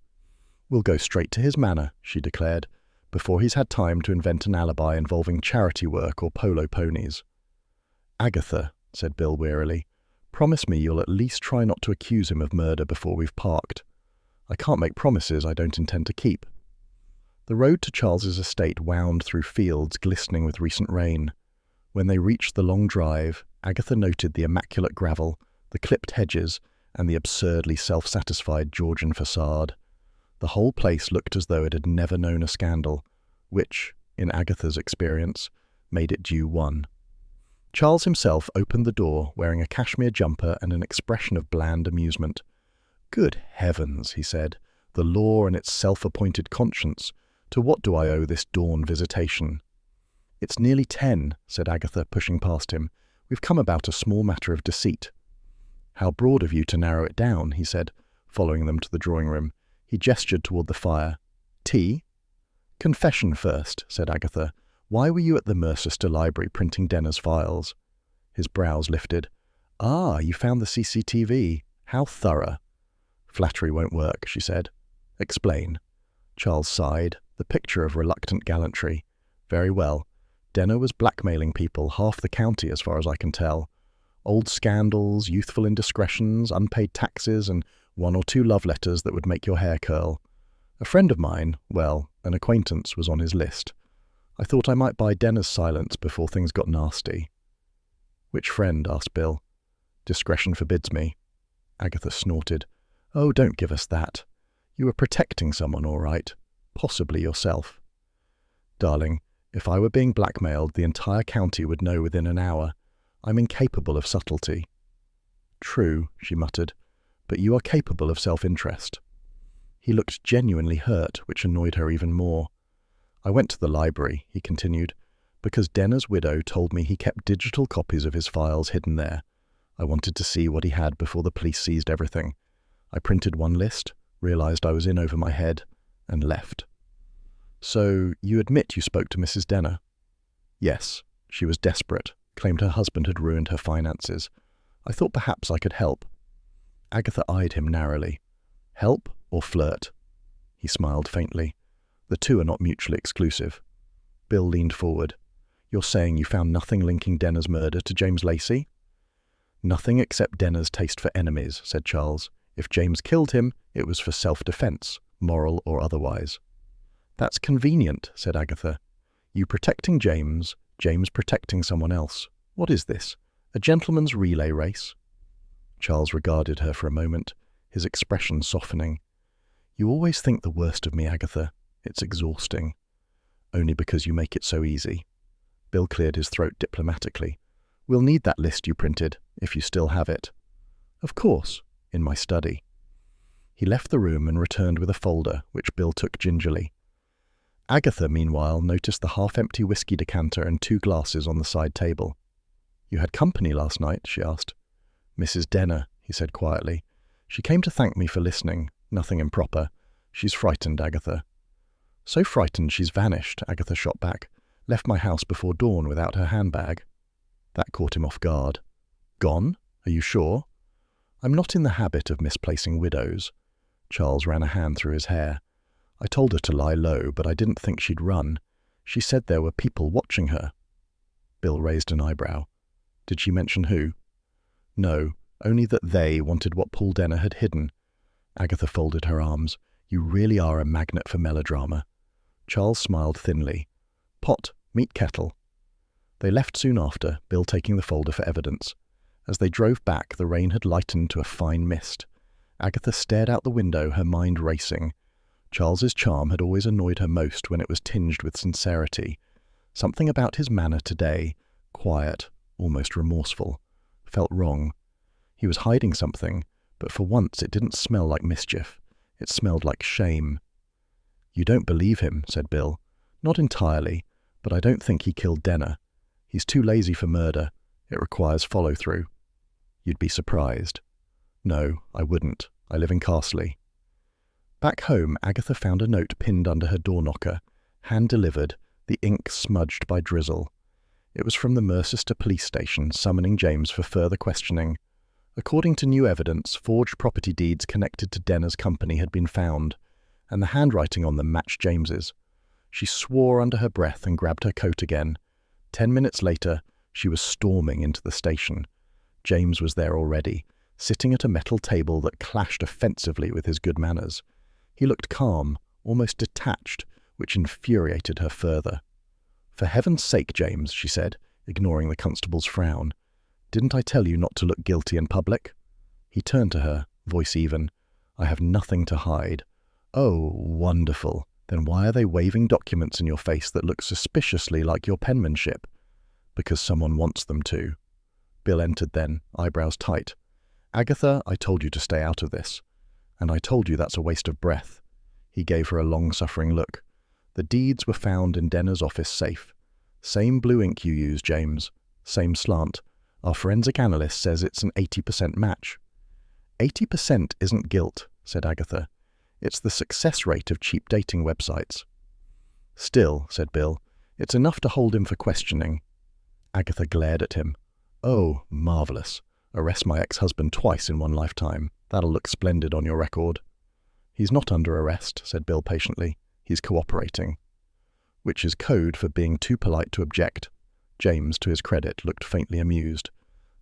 "We'll go straight to his manor," she declared, before he's had time to invent an alibi involving charity work or polo ponies. "Agatha," said Bill wearily, "promise me you'll at least try not to accuse him of murder before we've parked. I can't make promises I don't intend to keep." The road to Charles's estate wound through fields glistening with recent rain. When they reached the long drive, Agatha noted the immaculate gravel, the clipped hedges, and the absurdly self-satisfied Georgian facade. The whole place looked as though it had never known a scandal, which, in Agatha's experience, made it due one. Charles himself opened the door, wearing a cashmere jumper and an expression of bland amusement. "Good heavens," he said, "the law and its self-appointed conscience. To what do I owe this dawn visitation?" "It's nearly 10, said Agatha, pushing past him. "We've come about a small matter of deceit." "How broad of you to narrow it down," he said, following them to the drawing-room. He gestured toward the fire. "Tea?" "Confession first," said Agatha. "Why were you at the Mercester Library printing Denner's files?" His brows lifted. "Ah, you found the CCTV. How thorough." "Flattery won't work," she said. "Explain." Charles sighed, the picture of reluctant gallantry. "Very well. Denner was blackmailing people, half the county as far as I can tell. Old scandals, youthful indiscretions, unpaid taxes, and 1 or 2 love letters that would make your hair curl. A friend of mine, well, an acquaintance, was on his list. I thought I might buy Denner's silence before things got nasty." "Which friend?" asked Bill. "Discretion forbids me." Agatha snorted. "Oh, don't give us that. You were protecting someone, all right. Possibly yourself." "Darling, if I were being blackmailed, the entire county would know within an hour. I'm incapable of subtlety." "True," she muttered, "but you are capable of self-interest." He looked genuinely hurt, which annoyed her even more. "I went to the library," he continued, "because Denner's widow told me he kept digital copies of his files hidden there. I wanted to see what he had before the police seized everything. I printed one list, realized I was in over my head, and left." "So, you admit you spoke to Mrs. Denner?" "Yes. She was desperate, claimed her husband had ruined her finances. I thought perhaps I could help." Agatha eyed him narrowly. "Help or flirt?" He smiled faintly. "The two are not mutually exclusive." Bill leaned forward. "You're saying you found nothing linking Denner's murder to James Lacey?" "Nothing except Denner's taste for enemies," said Charles. "If James killed him, it was for self-defense, moral or otherwise." "That's convenient," said Agatha. "You protecting James, James protecting someone else. What is this? A gentleman's relay race?" Charles regarded her for a moment, his expression softening. "You always think the worst of me, Agatha. It's exhausting." "Only because you make it so easy." Bill cleared his throat diplomatically. "We'll need that list you printed, if you still have it." "Of course, in my study." He left the room and returned with a folder, which Bill took gingerly. Agatha, meanwhile, noticed the half-empty whiskey decanter and 2 glasses on the side table. "You had company last night?" she asked. "Mrs. Denner," he said quietly. "She came to thank me for listening. Nothing improper. She's frightened, Agatha." "So frightened she's vanished," Agatha shot back. "Left my house before dawn without her handbag." That caught him off guard. "Gone? Are you sure?" "I'm not in the habit of misplacing widows." Charles ran a hand through his hair. "I told her to lie low, but I didn't think she'd run. She said there were people watching her." Bill raised an eyebrow. "Did she mention who?" No, only that they wanted what Paul Denner had hidden. Agatha folded her arms. You really are a magnet for melodrama. Charles smiled thinly. Pot, meet kettle. They left soon after, Bill taking the folder for evidence. As they drove back, the rain had lightened to a fine mist. Agatha stared out the window, her mind racing. Charles's charm had always annoyed her most when it was tinged with sincerity. Something about his manner today, quiet, almost remorseful, felt wrong. He was hiding something, but for once it didn't smell like mischief. It smelled like shame. You don't believe him, said Bill. Not entirely, but I don't think he killed Denner. He's too lazy for murder. It requires follow-through. You'd be surprised. No, I wouldn't. I live in Carsely. Back home, Agatha found a note pinned under her door knocker, hand-delivered, the ink smudged by drizzle. It was from the Mercester police station, summoning James for further questioning. According to new evidence, forged property deeds connected to Denner's company had been found, and the handwriting on them matched James's. She swore under her breath and grabbed her coat again. 10 minutes later, she was storming into the station. James was there already, sitting at a metal table that clashed offensively with his good manners. He looked calm, almost detached, which infuriated her further. For heaven's sake, James, she said, ignoring the constable's frown. Didn't I tell you not to look guilty in public? He turned to her, voice even. I have nothing to hide. Oh, wonderful. Then why are they waving documents in your face that look suspiciously like your penmanship? Because someone wants them to. Bill entered then, eyebrows tight. Agatha, I told you to stay out of this. And I told you that's a waste of breath. He gave her a long-suffering look. The deeds were found in Denner's office safe. Same blue ink you used, James. Same slant. Our forensic analyst says it's an 80% match. 80% isn't guilt, said Agatha. It's the success rate of cheap dating websites. Still, said Bill, it's enough to hold him for questioning. Agatha glared at him. Oh, marvellous. Arrest my ex-husband twice in one lifetime. That'll look splendid on your record. He's not under arrest, said Bill patiently. He's cooperating. Which is code for being too polite to object. James, to his credit, looked faintly amused.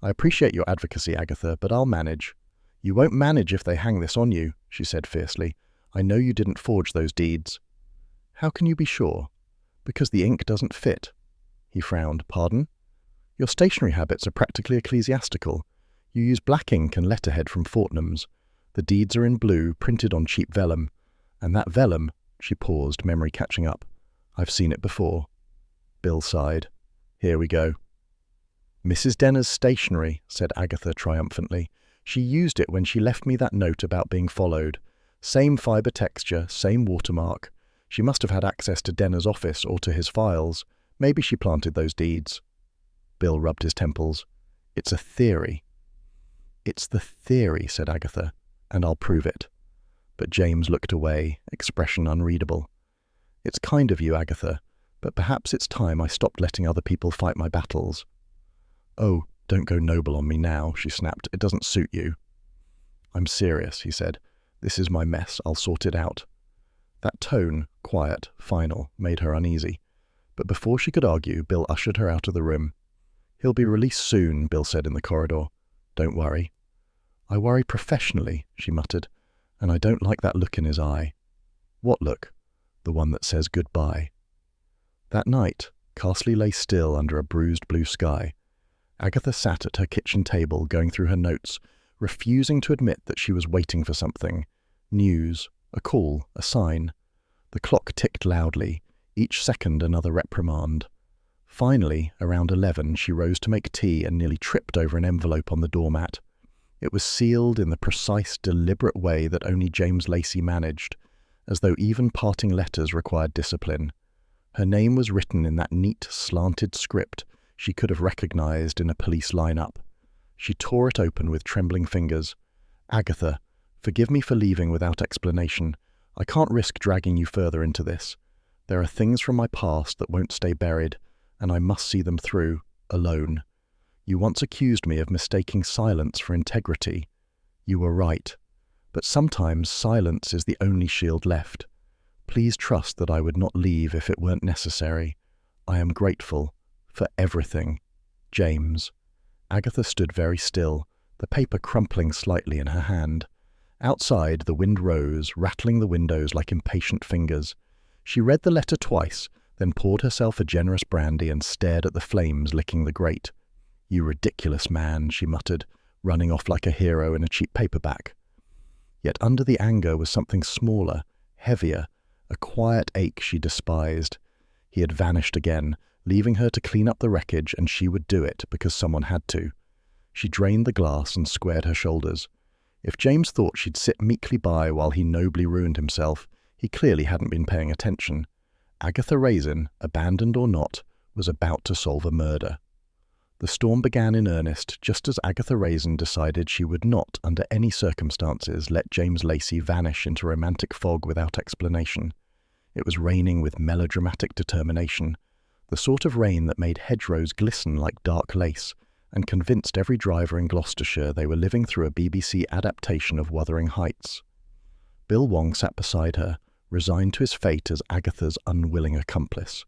I appreciate your advocacy, Agatha, but I'll manage. You won't manage if they hang this on you, she said fiercely. I know you didn't forge those deeds. How can you be sure? Because the ink doesn't fit. He frowned. Pardon? Your stationery habits are practically ecclesiastical. You use black ink and letterhead from Fortnum's. The deeds are in blue, printed on cheap vellum. And that vellum, she paused, memory catching up. I've seen it before. Bill sighed. Here we go. Mrs. Denner's stationery, said Agatha triumphantly. She used it when she left me that note about being followed. Same fibre texture, same watermark. She must have had access to Denner's office or to his files. Maybe she planted those deeds. Bill rubbed his temples. It's a theory. It's the theory, said Agatha, and I'll prove it. But James looked away, expression unreadable. It's kind of you, Agatha, but perhaps it's time I stopped letting other people fight my battles. Oh, don't go noble on me now, she snapped. It doesn't suit you. I'm serious, he said. This is my mess. I'll sort it out. That tone, quiet, final, made her uneasy. But before she could argue, Bill ushered her out of the room. He'll be released soon, Bill said in the corridor. Don't worry. I worry professionally, she muttered, and I don't like that look in his eye. What look? The one that says goodbye. That night, Carsely lay still under a bruised blue sky. Agatha sat at her kitchen table, going through her notes, refusing to admit that she was waiting for something. News, a call, a sign. The clock ticked loudly, each second another reprimand. Finally, around 11, she rose to make tea and nearly tripped over an envelope on the doormat. It was sealed in the precise, deliberate way that only James Lacey managed, as though even parting letters required discipline. Her name was written in that neat, slanted script she could have recognized in a police lineup. She tore it open with trembling fingers. Agatha, forgive me for leaving without explanation. I can't risk dragging you further into this. There are things from my past that won't stay buried, and I must see them through, alone. You once accused me of mistaking silence for integrity. You were right. But sometimes silence is the only shield left. Please trust that I would not leave if it weren't necessary. I am grateful for everything. James. Agatha stood very still, the paper crumpling slightly in her hand. Outside, the wind rose, rattling the windows like impatient fingers. She read the letter twice, then poured herself a generous brandy and stared at the flames licking the grate. "You ridiculous man," she muttered, running off like a hero in a cheap paperback. Yet under the anger was something smaller, heavier, a quiet ache she despised. He had vanished again, leaving her to clean up the wreckage, and she would do it because someone had to. She drained the glass and squared her shoulders. If James thought she'd sit meekly by while he nobly ruined himself, he clearly hadn't been paying attention. Agatha Raisin, abandoned or not, was about to solve a murder. The storm began in earnest just as Agatha Raisin decided she would not, under any circumstances, let James Lacey vanish into romantic fog without explanation. It was raining with melodramatic determination, the sort of rain that made hedgerows glisten like dark lace, and convinced every driver in Gloucestershire they were living through a BBC adaptation of Wuthering Heights. Bill Wong sat beside her, resigned to his fate as Agatha's unwilling accomplice.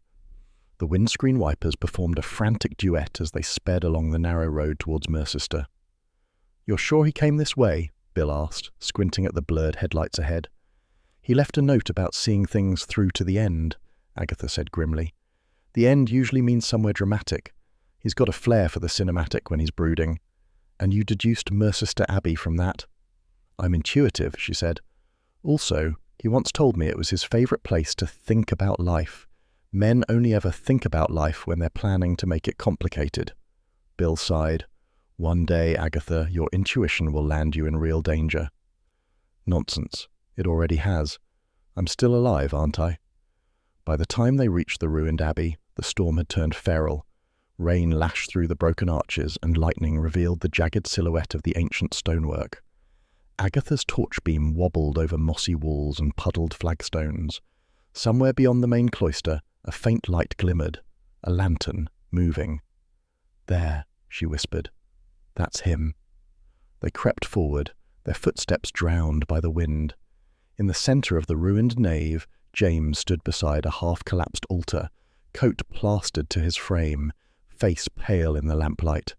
The windscreen wipers performed a frantic duet as they sped along the narrow road towards Mercester. "You're sure he came this way?" Bill asked, squinting at the blurred headlights ahead. "He left a note about seeing things through to the end," Agatha said grimly. "The end usually means somewhere dramatic. He's got a flair for the cinematic when he's brooding. And you deduced Mercester Abbey from that?" "I'm intuitive," she said. "Also, he once told me it was his favourite place to think about life. Men only ever think about life when they're planning to make it complicated." Bill sighed. "One day, Agatha, your intuition will land you in real danger." "Nonsense. It already has. I'm still alive, aren't I?" By the time they reached the ruined abbey, the storm had turned feral. Rain lashed through the broken arches, and lightning revealed the jagged silhouette of the ancient stonework. Agatha's torch beam wobbled over mossy walls and puddled flagstones. Somewhere beyond the main cloister, a faint light glimmered, a lantern, moving. "There," she whispered. "That's him." They crept forward, their footsteps drowned by the wind. In the centre of the ruined nave, James stood beside a half-collapsed altar, coat plastered to his frame, face pale in the lamplight.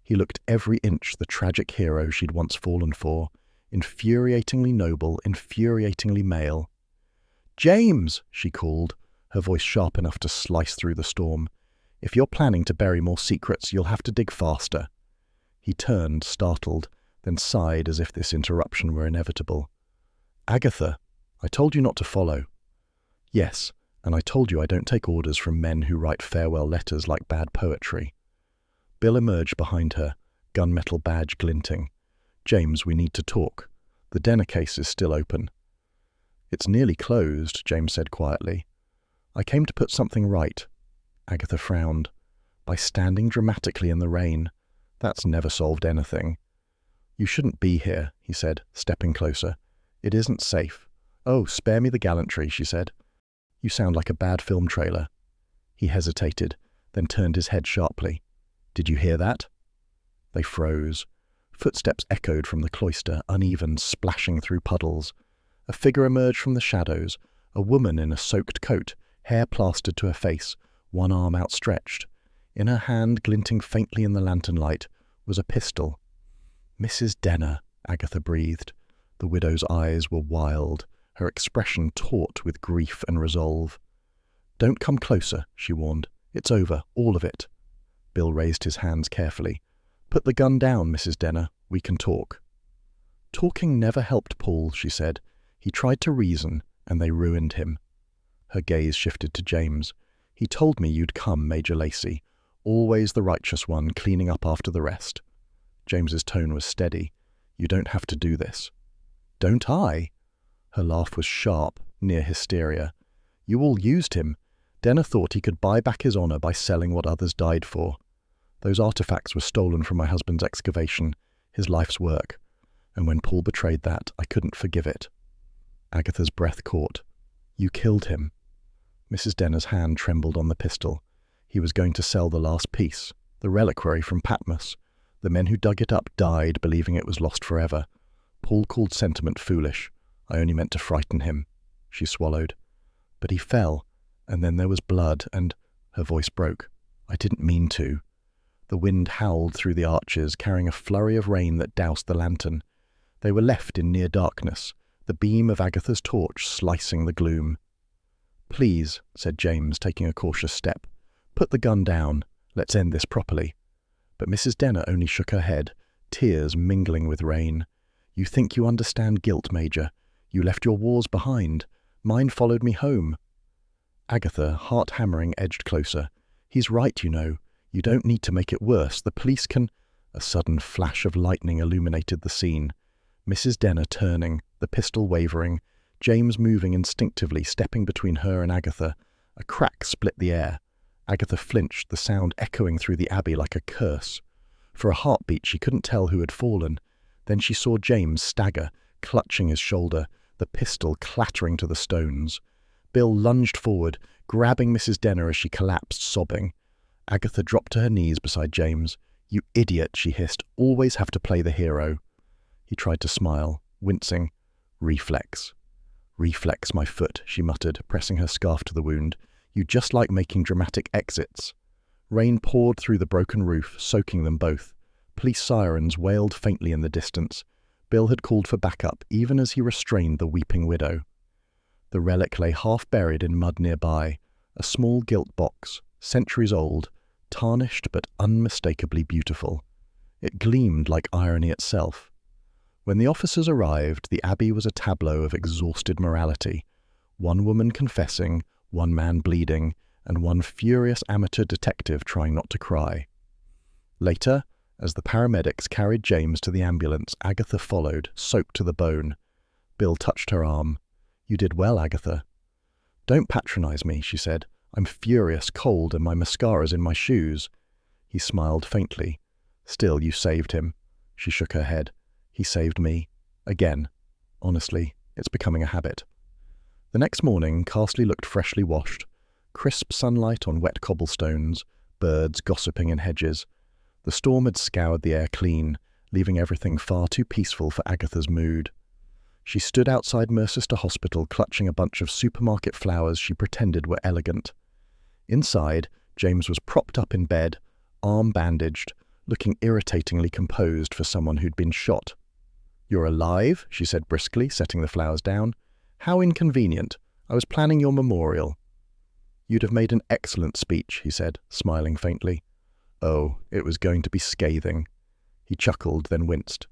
He looked every inch the tragic hero she'd once fallen for, infuriatingly noble, infuriatingly male. "James!" she called, her voice sharp enough to slice through the storm. "If you're planning to bury more secrets, you'll have to dig faster." He turned, startled, then sighed as if this interruption were inevitable. "Agatha, I told you not to follow." "Yes, and I told you I don't take orders from men who write farewell letters like bad poetry." Bill emerged behind her, gunmetal badge glinting. "James, we need to talk. The Denner case is still open." "It's nearly closed," James said quietly. "I came to put something right." Agatha frowned. "By standing dramatically in the rain. That's never solved anything." "You shouldn't be here," he said, stepping closer. "It isn't safe." "Oh, spare me the gallantry," she said. "You sound like a bad film trailer." He hesitated, then turned his head sharply. "Did you hear that?" They froze. Footsteps echoed from the cloister, uneven, splashing through puddles. A figure emerged from the shadows, a woman in a soaked coat, hair plastered to her face, one arm outstretched. In her hand, glinting faintly in the lantern light, was a pistol. "Mrs. Denner," Agatha breathed. The widow's eyes were wild, her expression taut with grief and resolve. "Don't come closer," she warned. "It's over, all of it." Bill raised his hands carefully. "Put the gun down, Mrs. Denner. We can talk." "Talking never helped Paul," she said. "He tried to reason, and they ruined him." Her gaze shifted to James. "He told me you'd come, Major Lacey. Always the righteous one, cleaning up after the rest." James's tone was steady. "You don't have to do this." "Don't I?" Her laugh was sharp, near hysteria. "You all used him. Denner thought he could buy back his honour by selling what others died for. Those artifacts were stolen from my husband's excavation, his life's work. And when Paul betrayed that, I couldn't forgive it." Agatha's breath caught. "You killed him." Mrs. Denner's hand trembled on the pistol. He was going to sell the last piece, the reliquary from Patmos. The men who dug it up died believing it was lost forever. Paul called sentiment foolish. I only meant to frighten him. She swallowed. "But he fell, and then there was blood, and—" Her voice broke. "I didn't mean to." The wind howled through the arches, carrying a flurry of rain that doused the lantern. They were left in near darkness, the beam of Agatha's torch slicing the gloom. "Please," said James, taking a cautious step. "Put the gun down. Let's end this properly." But Mrs. Denner only shook her head, tears mingling with rain. "You think you understand guilt, Major. You left your wars behind. Mine followed me home." Agatha, heart hammering, edged closer. "He's right, you know. You don't need to make it worse. The police can—" A sudden flash of lightning illuminated the scene. Mrs. Denner turning, the pistol wavering, James moving instinctively, stepping between her and Agatha. A crack split the air. Agatha flinched, the sound echoing through the abbey like a curse. For a heartbeat she couldn't tell who had fallen. Then she saw James stagger, clutching his shoulder, the pistol clattering to the stones. Bill lunged forward, grabbing Mrs. Denner as she collapsed, sobbing. Agatha dropped to her knees beside James. "You idiot," she hissed. "Always have to play the hero." He tried to smile, wincing. "Reflex. Reflex, my foot," she muttered, pressing her scarf to the wound. "You just like making dramatic exits." Rain poured through the broken roof, soaking them both. Police sirens wailed faintly in the distance. Bill had called for backup, even as he restrained the weeping widow. The relic lay half-buried in mud nearby, a small gilt box, centuries old, tarnished but unmistakably beautiful. It gleamed like irony itself. When the officers arrived, the abbey was a tableau of exhausted morality. One woman confessing, one man bleeding, and one furious amateur detective trying not to cry. Later, as the paramedics carried James to the ambulance, Agatha followed, soaked to the bone. Bill touched her arm. "You did well, Agatha." "Don't patronize me," she said. "I'm furious, cold, and my mascara's in my shoes." He smiled faintly. "Still, you saved him." She shook her head. "He saved me. Again. Honestly, it's becoming a habit." The next morning, Carsely looked freshly washed. Crisp sunlight on wet cobblestones, birds gossiping in hedges. The storm had scoured the air clean, leaving everything far too peaceful for Agatha's mood. She stood outside Mercester Hospital, clutching a bunch of supermarket flowers she pretended were elegant. Inside, James was propped up in bed, arm bandaged, looking irritatingly composed for someone who'd been shot. "You're alive," she said briskly, setting the flowers down. "How inconvenient. I was planning your memorial." "You'd have made an excellent speech," he said, smiling faintly. "Oh, it was going to be scathing." He chuckled, then winced.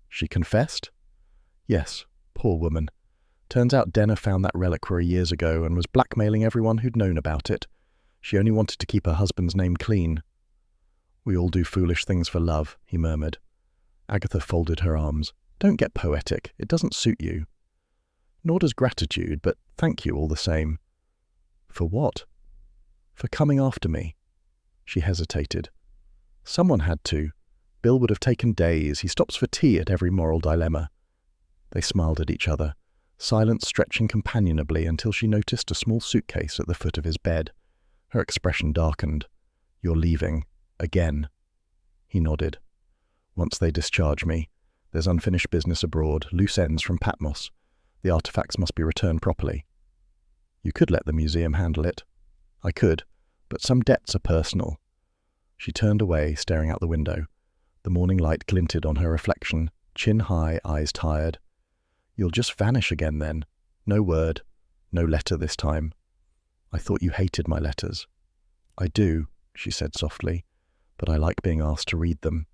"She confessed?" "Yes, poor woman. Turns out Denner found that reliquary years ago and was blackmailing everyone who'd known about it. She only wanted to keep her husband's name clean." "We all do foolish things for love," he murmured. Agatha folded her arms. "Don't get poetic. It doesn't suit you." "Nor does gratitude, but thank you all the same." "For what?" "For coming after me." She hesitated. "Someone had to. Bill would have taken days. He stops for tea at every moral dilemma." They smiled at each other, silence stretching companionably until she noticed a small suitcase at the foot of his bed. Her expression darkened. "You're leaving. Again." He nodded. "Once they discharge me. There's unfinished business abroad, loose ends from Patmos. The artifacts must be returned properly." "You could let the museum handle it." "I could, but some debts are personal." She turned away, staring out the window. The morning light glinted on her reflection, chin high, eyes tired. "You'll just vanish again then. No word. No letter this time." "I thought you hated my letters." "I do," she said softly, "but I like being asked to read them."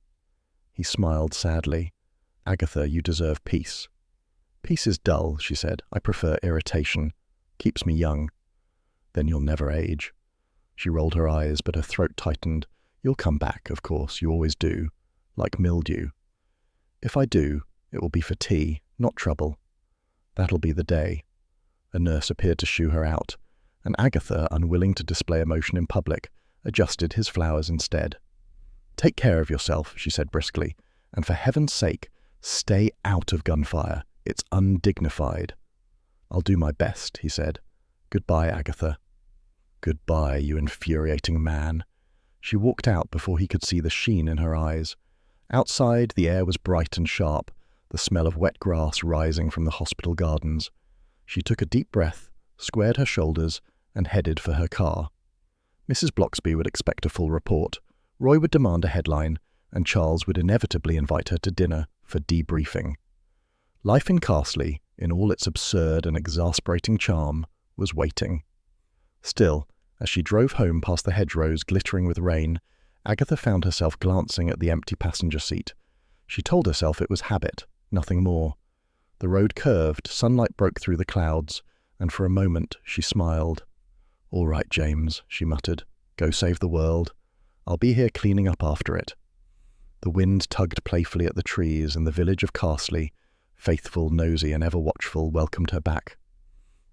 He smiled sadly. "Agatha, you deserve peace." "Peace is dull," she said. "I prefer irritation. Keeps me young." "Then you'll never age." She rolled her eyes, but her throat tightened. "You'll come back, of course. You always do. Like mildew." "If I do, it will be for tea, not trouble." "That'll be the day." A nurse appeared to shoo her out, and Agatha, unwilling to display emotion in public, adjusted his flowers instead. "Take care of yourself," she said briskly, "and for heaven's sake, stay out of gunfire. It's undignified." "I'll do my best," he said. "Goodbye, Agatha." "Goodbye, you infuriating man." She walked out before he could see the sheen in her eyes. Outside, the air was bright and sharp, the smell of wet grass rising from the hospital gardens. She took a deep breath, squared her shoulders, and headed for her car. Mrs. Bloxby would expect a full report. Roy would demand a headline, and Charles would inevitably invite her to dinner for debriefing. Life in Carsely, in all its absurd and exasperating charm, was waiting. Still, as she drove home past the hedgerows glittering with rain, Agatha found herself glancing at the empty passenger seat. She told herself it was habit, nothing more. The road curved, sunlight broke through the clouds, and for a moment she smiled. "All right, James," she muttered. "Go save the world. I'll be here cleaning up after it." The wind tugged playfully at the trees, and the village of Carsely, faithful, nosy, and ever-watchful, welcomed her back.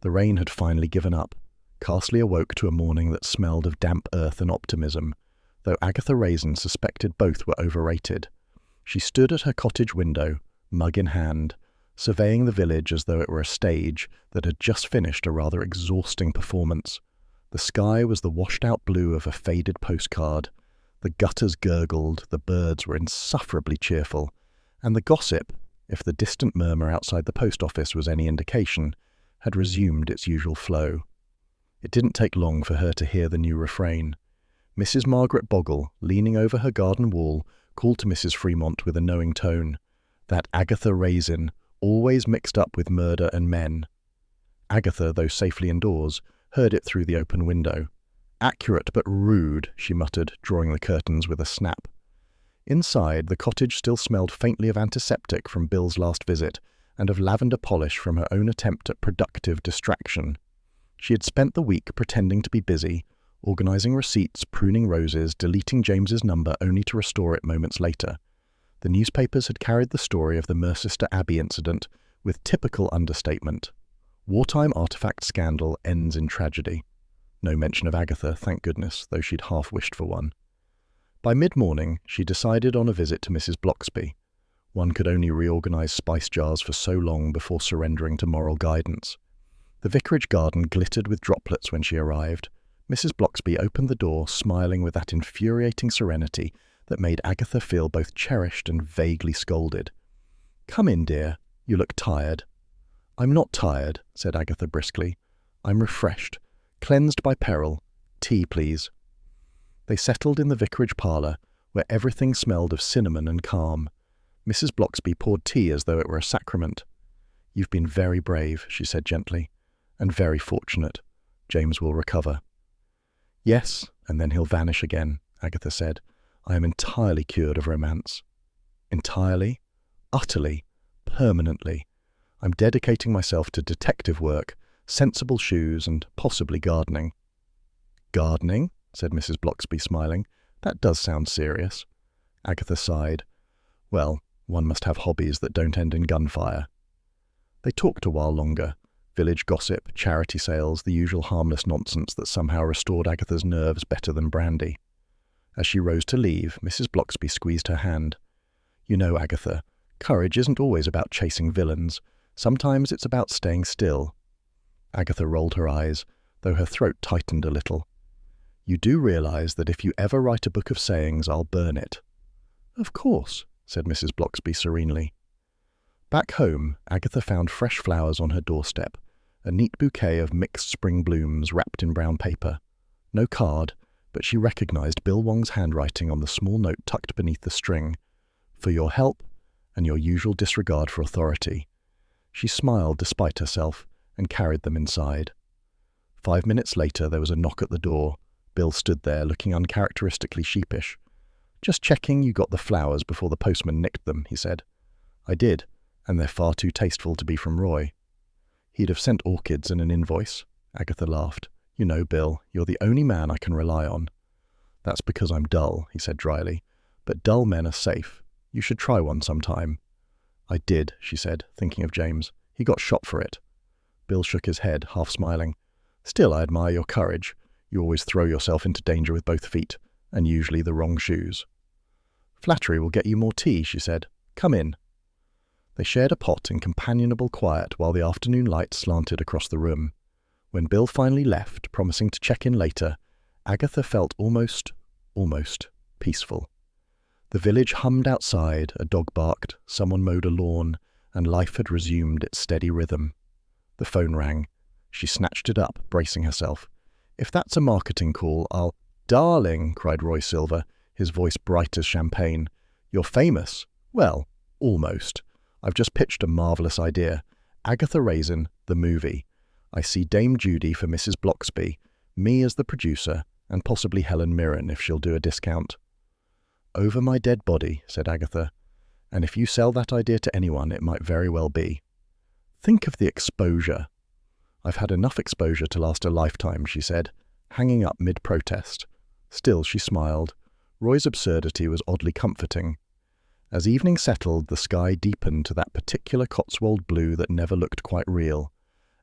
The rain had finally given up. Carsely awoke to a morning that smelled of damp earth and optimism, though Agatha Raisin suspected both were overrated. She stood at her cottage window, mug in hand, surveying the village as though it were a stage that had just finished a rather exhausting performance. The sky was the washed-out blue of a faded postcard. The gutters gurgled, the birds were insufferably cheerful, and the gossip, if the distant murmur outside the post office was any indication, had resumed its usual flow. It didn't take long for her to hear the new refrain. Mrs. Margaret Bogle, leaning over her garden wall, called to Mrs. Fremont with a knowing tone. That Agatha Raisin, always mixed up with murder and men. Agatha, though safely indoors, heard it through the open window. "Accurate but rude," she muttered, drawing the curtains with a snap. Inside, the cottage still smelled faintly of antiseptic from Bill's last visit, and of lavender polish from her own attempt at productive distraction. She had spent the week pretending to be busy, organising receipts, pruning roses, deleting James's number only to restore it moments later. The newspapers had carried the story of the Mercester Abbey incident with typical understatement. Wartime artifact scandal ends in tragedy. No mention of Agatha, thank goodness, though she'd half wished for one. By mid-morning, she decided on a visit to Mrs. Bloxby. One could only reorganise spice jars for so long before surrendering to moral guidance. The vicarage garden glittered with droplets when she arrived. Mrs. Bloxby opened the door, smiling with that infuriating serenity that made Agatha feel both cherished and vaguely scolded. "Come in, dear. You look tired." "I'm not tired," said Agatha briskly. "I'm refreshed, cleansed by peril. Tea, please." They settled in the vicarage parlour, where everything smelled of cinnamon and calm. Mrs. Bloxby poured tea as though it were a sacrament. "You've been very brave," she said gently, "and very fortunate. James will recover." "Yes, and then he'll vanish again," Agatha said. "I am entirely cured of romance." "Entirely? Utterly? Permanently? I'm dedicating myself to detective work, sensible shoes, and possibly gardening." "Gardening?" said Mrs. Bloxby, smiling. "That does sound serious." Agatha sighed. "Well, one must have hobbies that don't end in gunfire." They talked a while longer. Village gossip, charity sales, the usual harmless nonsense that somehow restored Agatha's nerves better than brandy. As she rose to leave, Mrs. Bloxby squeezed her hand. "You know, Agatha, courage isn't always about chasing villains. Sometimes it's about staying still." Agatha rolled her eyes, though her throat tightened a little. "You do realise that if you ever write a book of sayings, I'll burn it." "Of course," said Mrs. Bloxby serenely. Back home, Agatha found fresh flowers on her doorstep, a neat bouquet of mixed spring blooms wrapped in brown paper. No card, but she recognised Bill Wong's handwriting on the small note tucked beneath the string. "For your help and your usual disregard for authority." She smiled despite herself and carried them inside. 5 minutes later there was a knock at the door. Bill stood there looking uncharacteristically sheepish. "Just checking you got the flowers before the postman nicked them," he said. "I did, and they're far too tasteful to be from Roy." "He'd have sent orchids and an invoice." Agatha laughed. "You know, Bill, you're the only man I can rely on." "That's because I'm dull," he said dryly. "But dull men are safe. You should try one sometime." "I did," she said, thinking of James. "He got shot for it." Bill shook his head, half smiling. "Still, I admire your courage. You always throw yourself into danger with both feet, and usually the wrong shoes." "Flattery will get you more tea," she said. "Come in." They shared a pot in companionable quiet while the afternoon light slanted across the room. When Bill finally left, promising to check in later, Agatha felt almost peaceful. The village hummed outside, a dog barked, someone mowed a lawn, and life had resumed its steady rhythm. The phone rang. She snatched it up, bracing herself. "If that's a marketing call, I'll—" "Darling," cried Roy Silver, his voice bright as champagne. "You're famous." "Well, almost. I've just pitched a marvellous idea. Agatha Raisin, the movie. I see Dame Judy for Mrs. Bloxby, me as the producer, and possibly Helen Mirren if she'll do a discount." "Over my dead body," said Agatha. "And if you sell that idea to anyone, it might very well be." "Think of the exposure." "I've had enough exposure to last a lifetime," she said, hanging up mid-protest. Still she smiled. Roy's absurdity was oddly comforting. As evening settled, the sky deepened to that particular Cotswold blue that never looked quite real.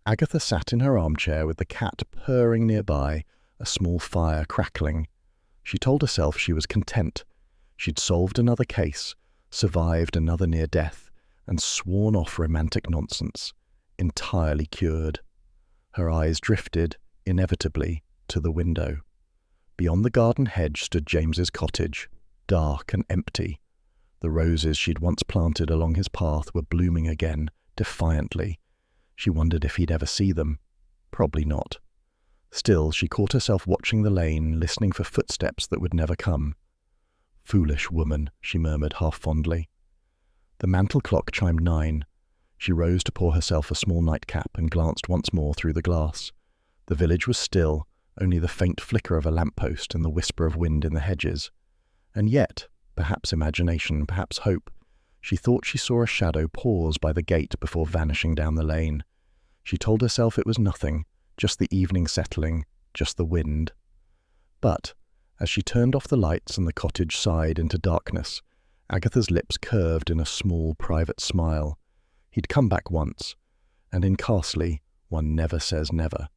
Agatha sat in her armchair with the cat purring nearby, a small fire crackling. She told herself she was content. She'd solved another case, survived another near death, and sworn off romantic nonsense. Entirely cured. Her eyes drifted, inevitably, to the window. Beyond the garden hedge stood James's cottage, dark and empty. The roses she'd once planted along his path were blooming again, defiantly. She wondered if he'd ever see them. Probably not. Still, she caught herself watching the lane, listening for footsteps that would never come. "Foolish woman," she murmured half fondly. The mantel clock chimed 9. She rose to pour herself a small nightcap and glanced once more through the glass. The village was still, only the faint flicker of a lamppost and the whisper of wind in the hedges. And yet, perhaps imagination, perhaps hope, she thought she saw a shadow pause by the gate before vanishing down the lane. She told herself it was nothing, just the evening settling, just the wind. But, as she turned off the lights and the cottage sighed into darkness, Agatha's lips curved in a small, private smile. He'd come back once, and in Carsely, one never says never.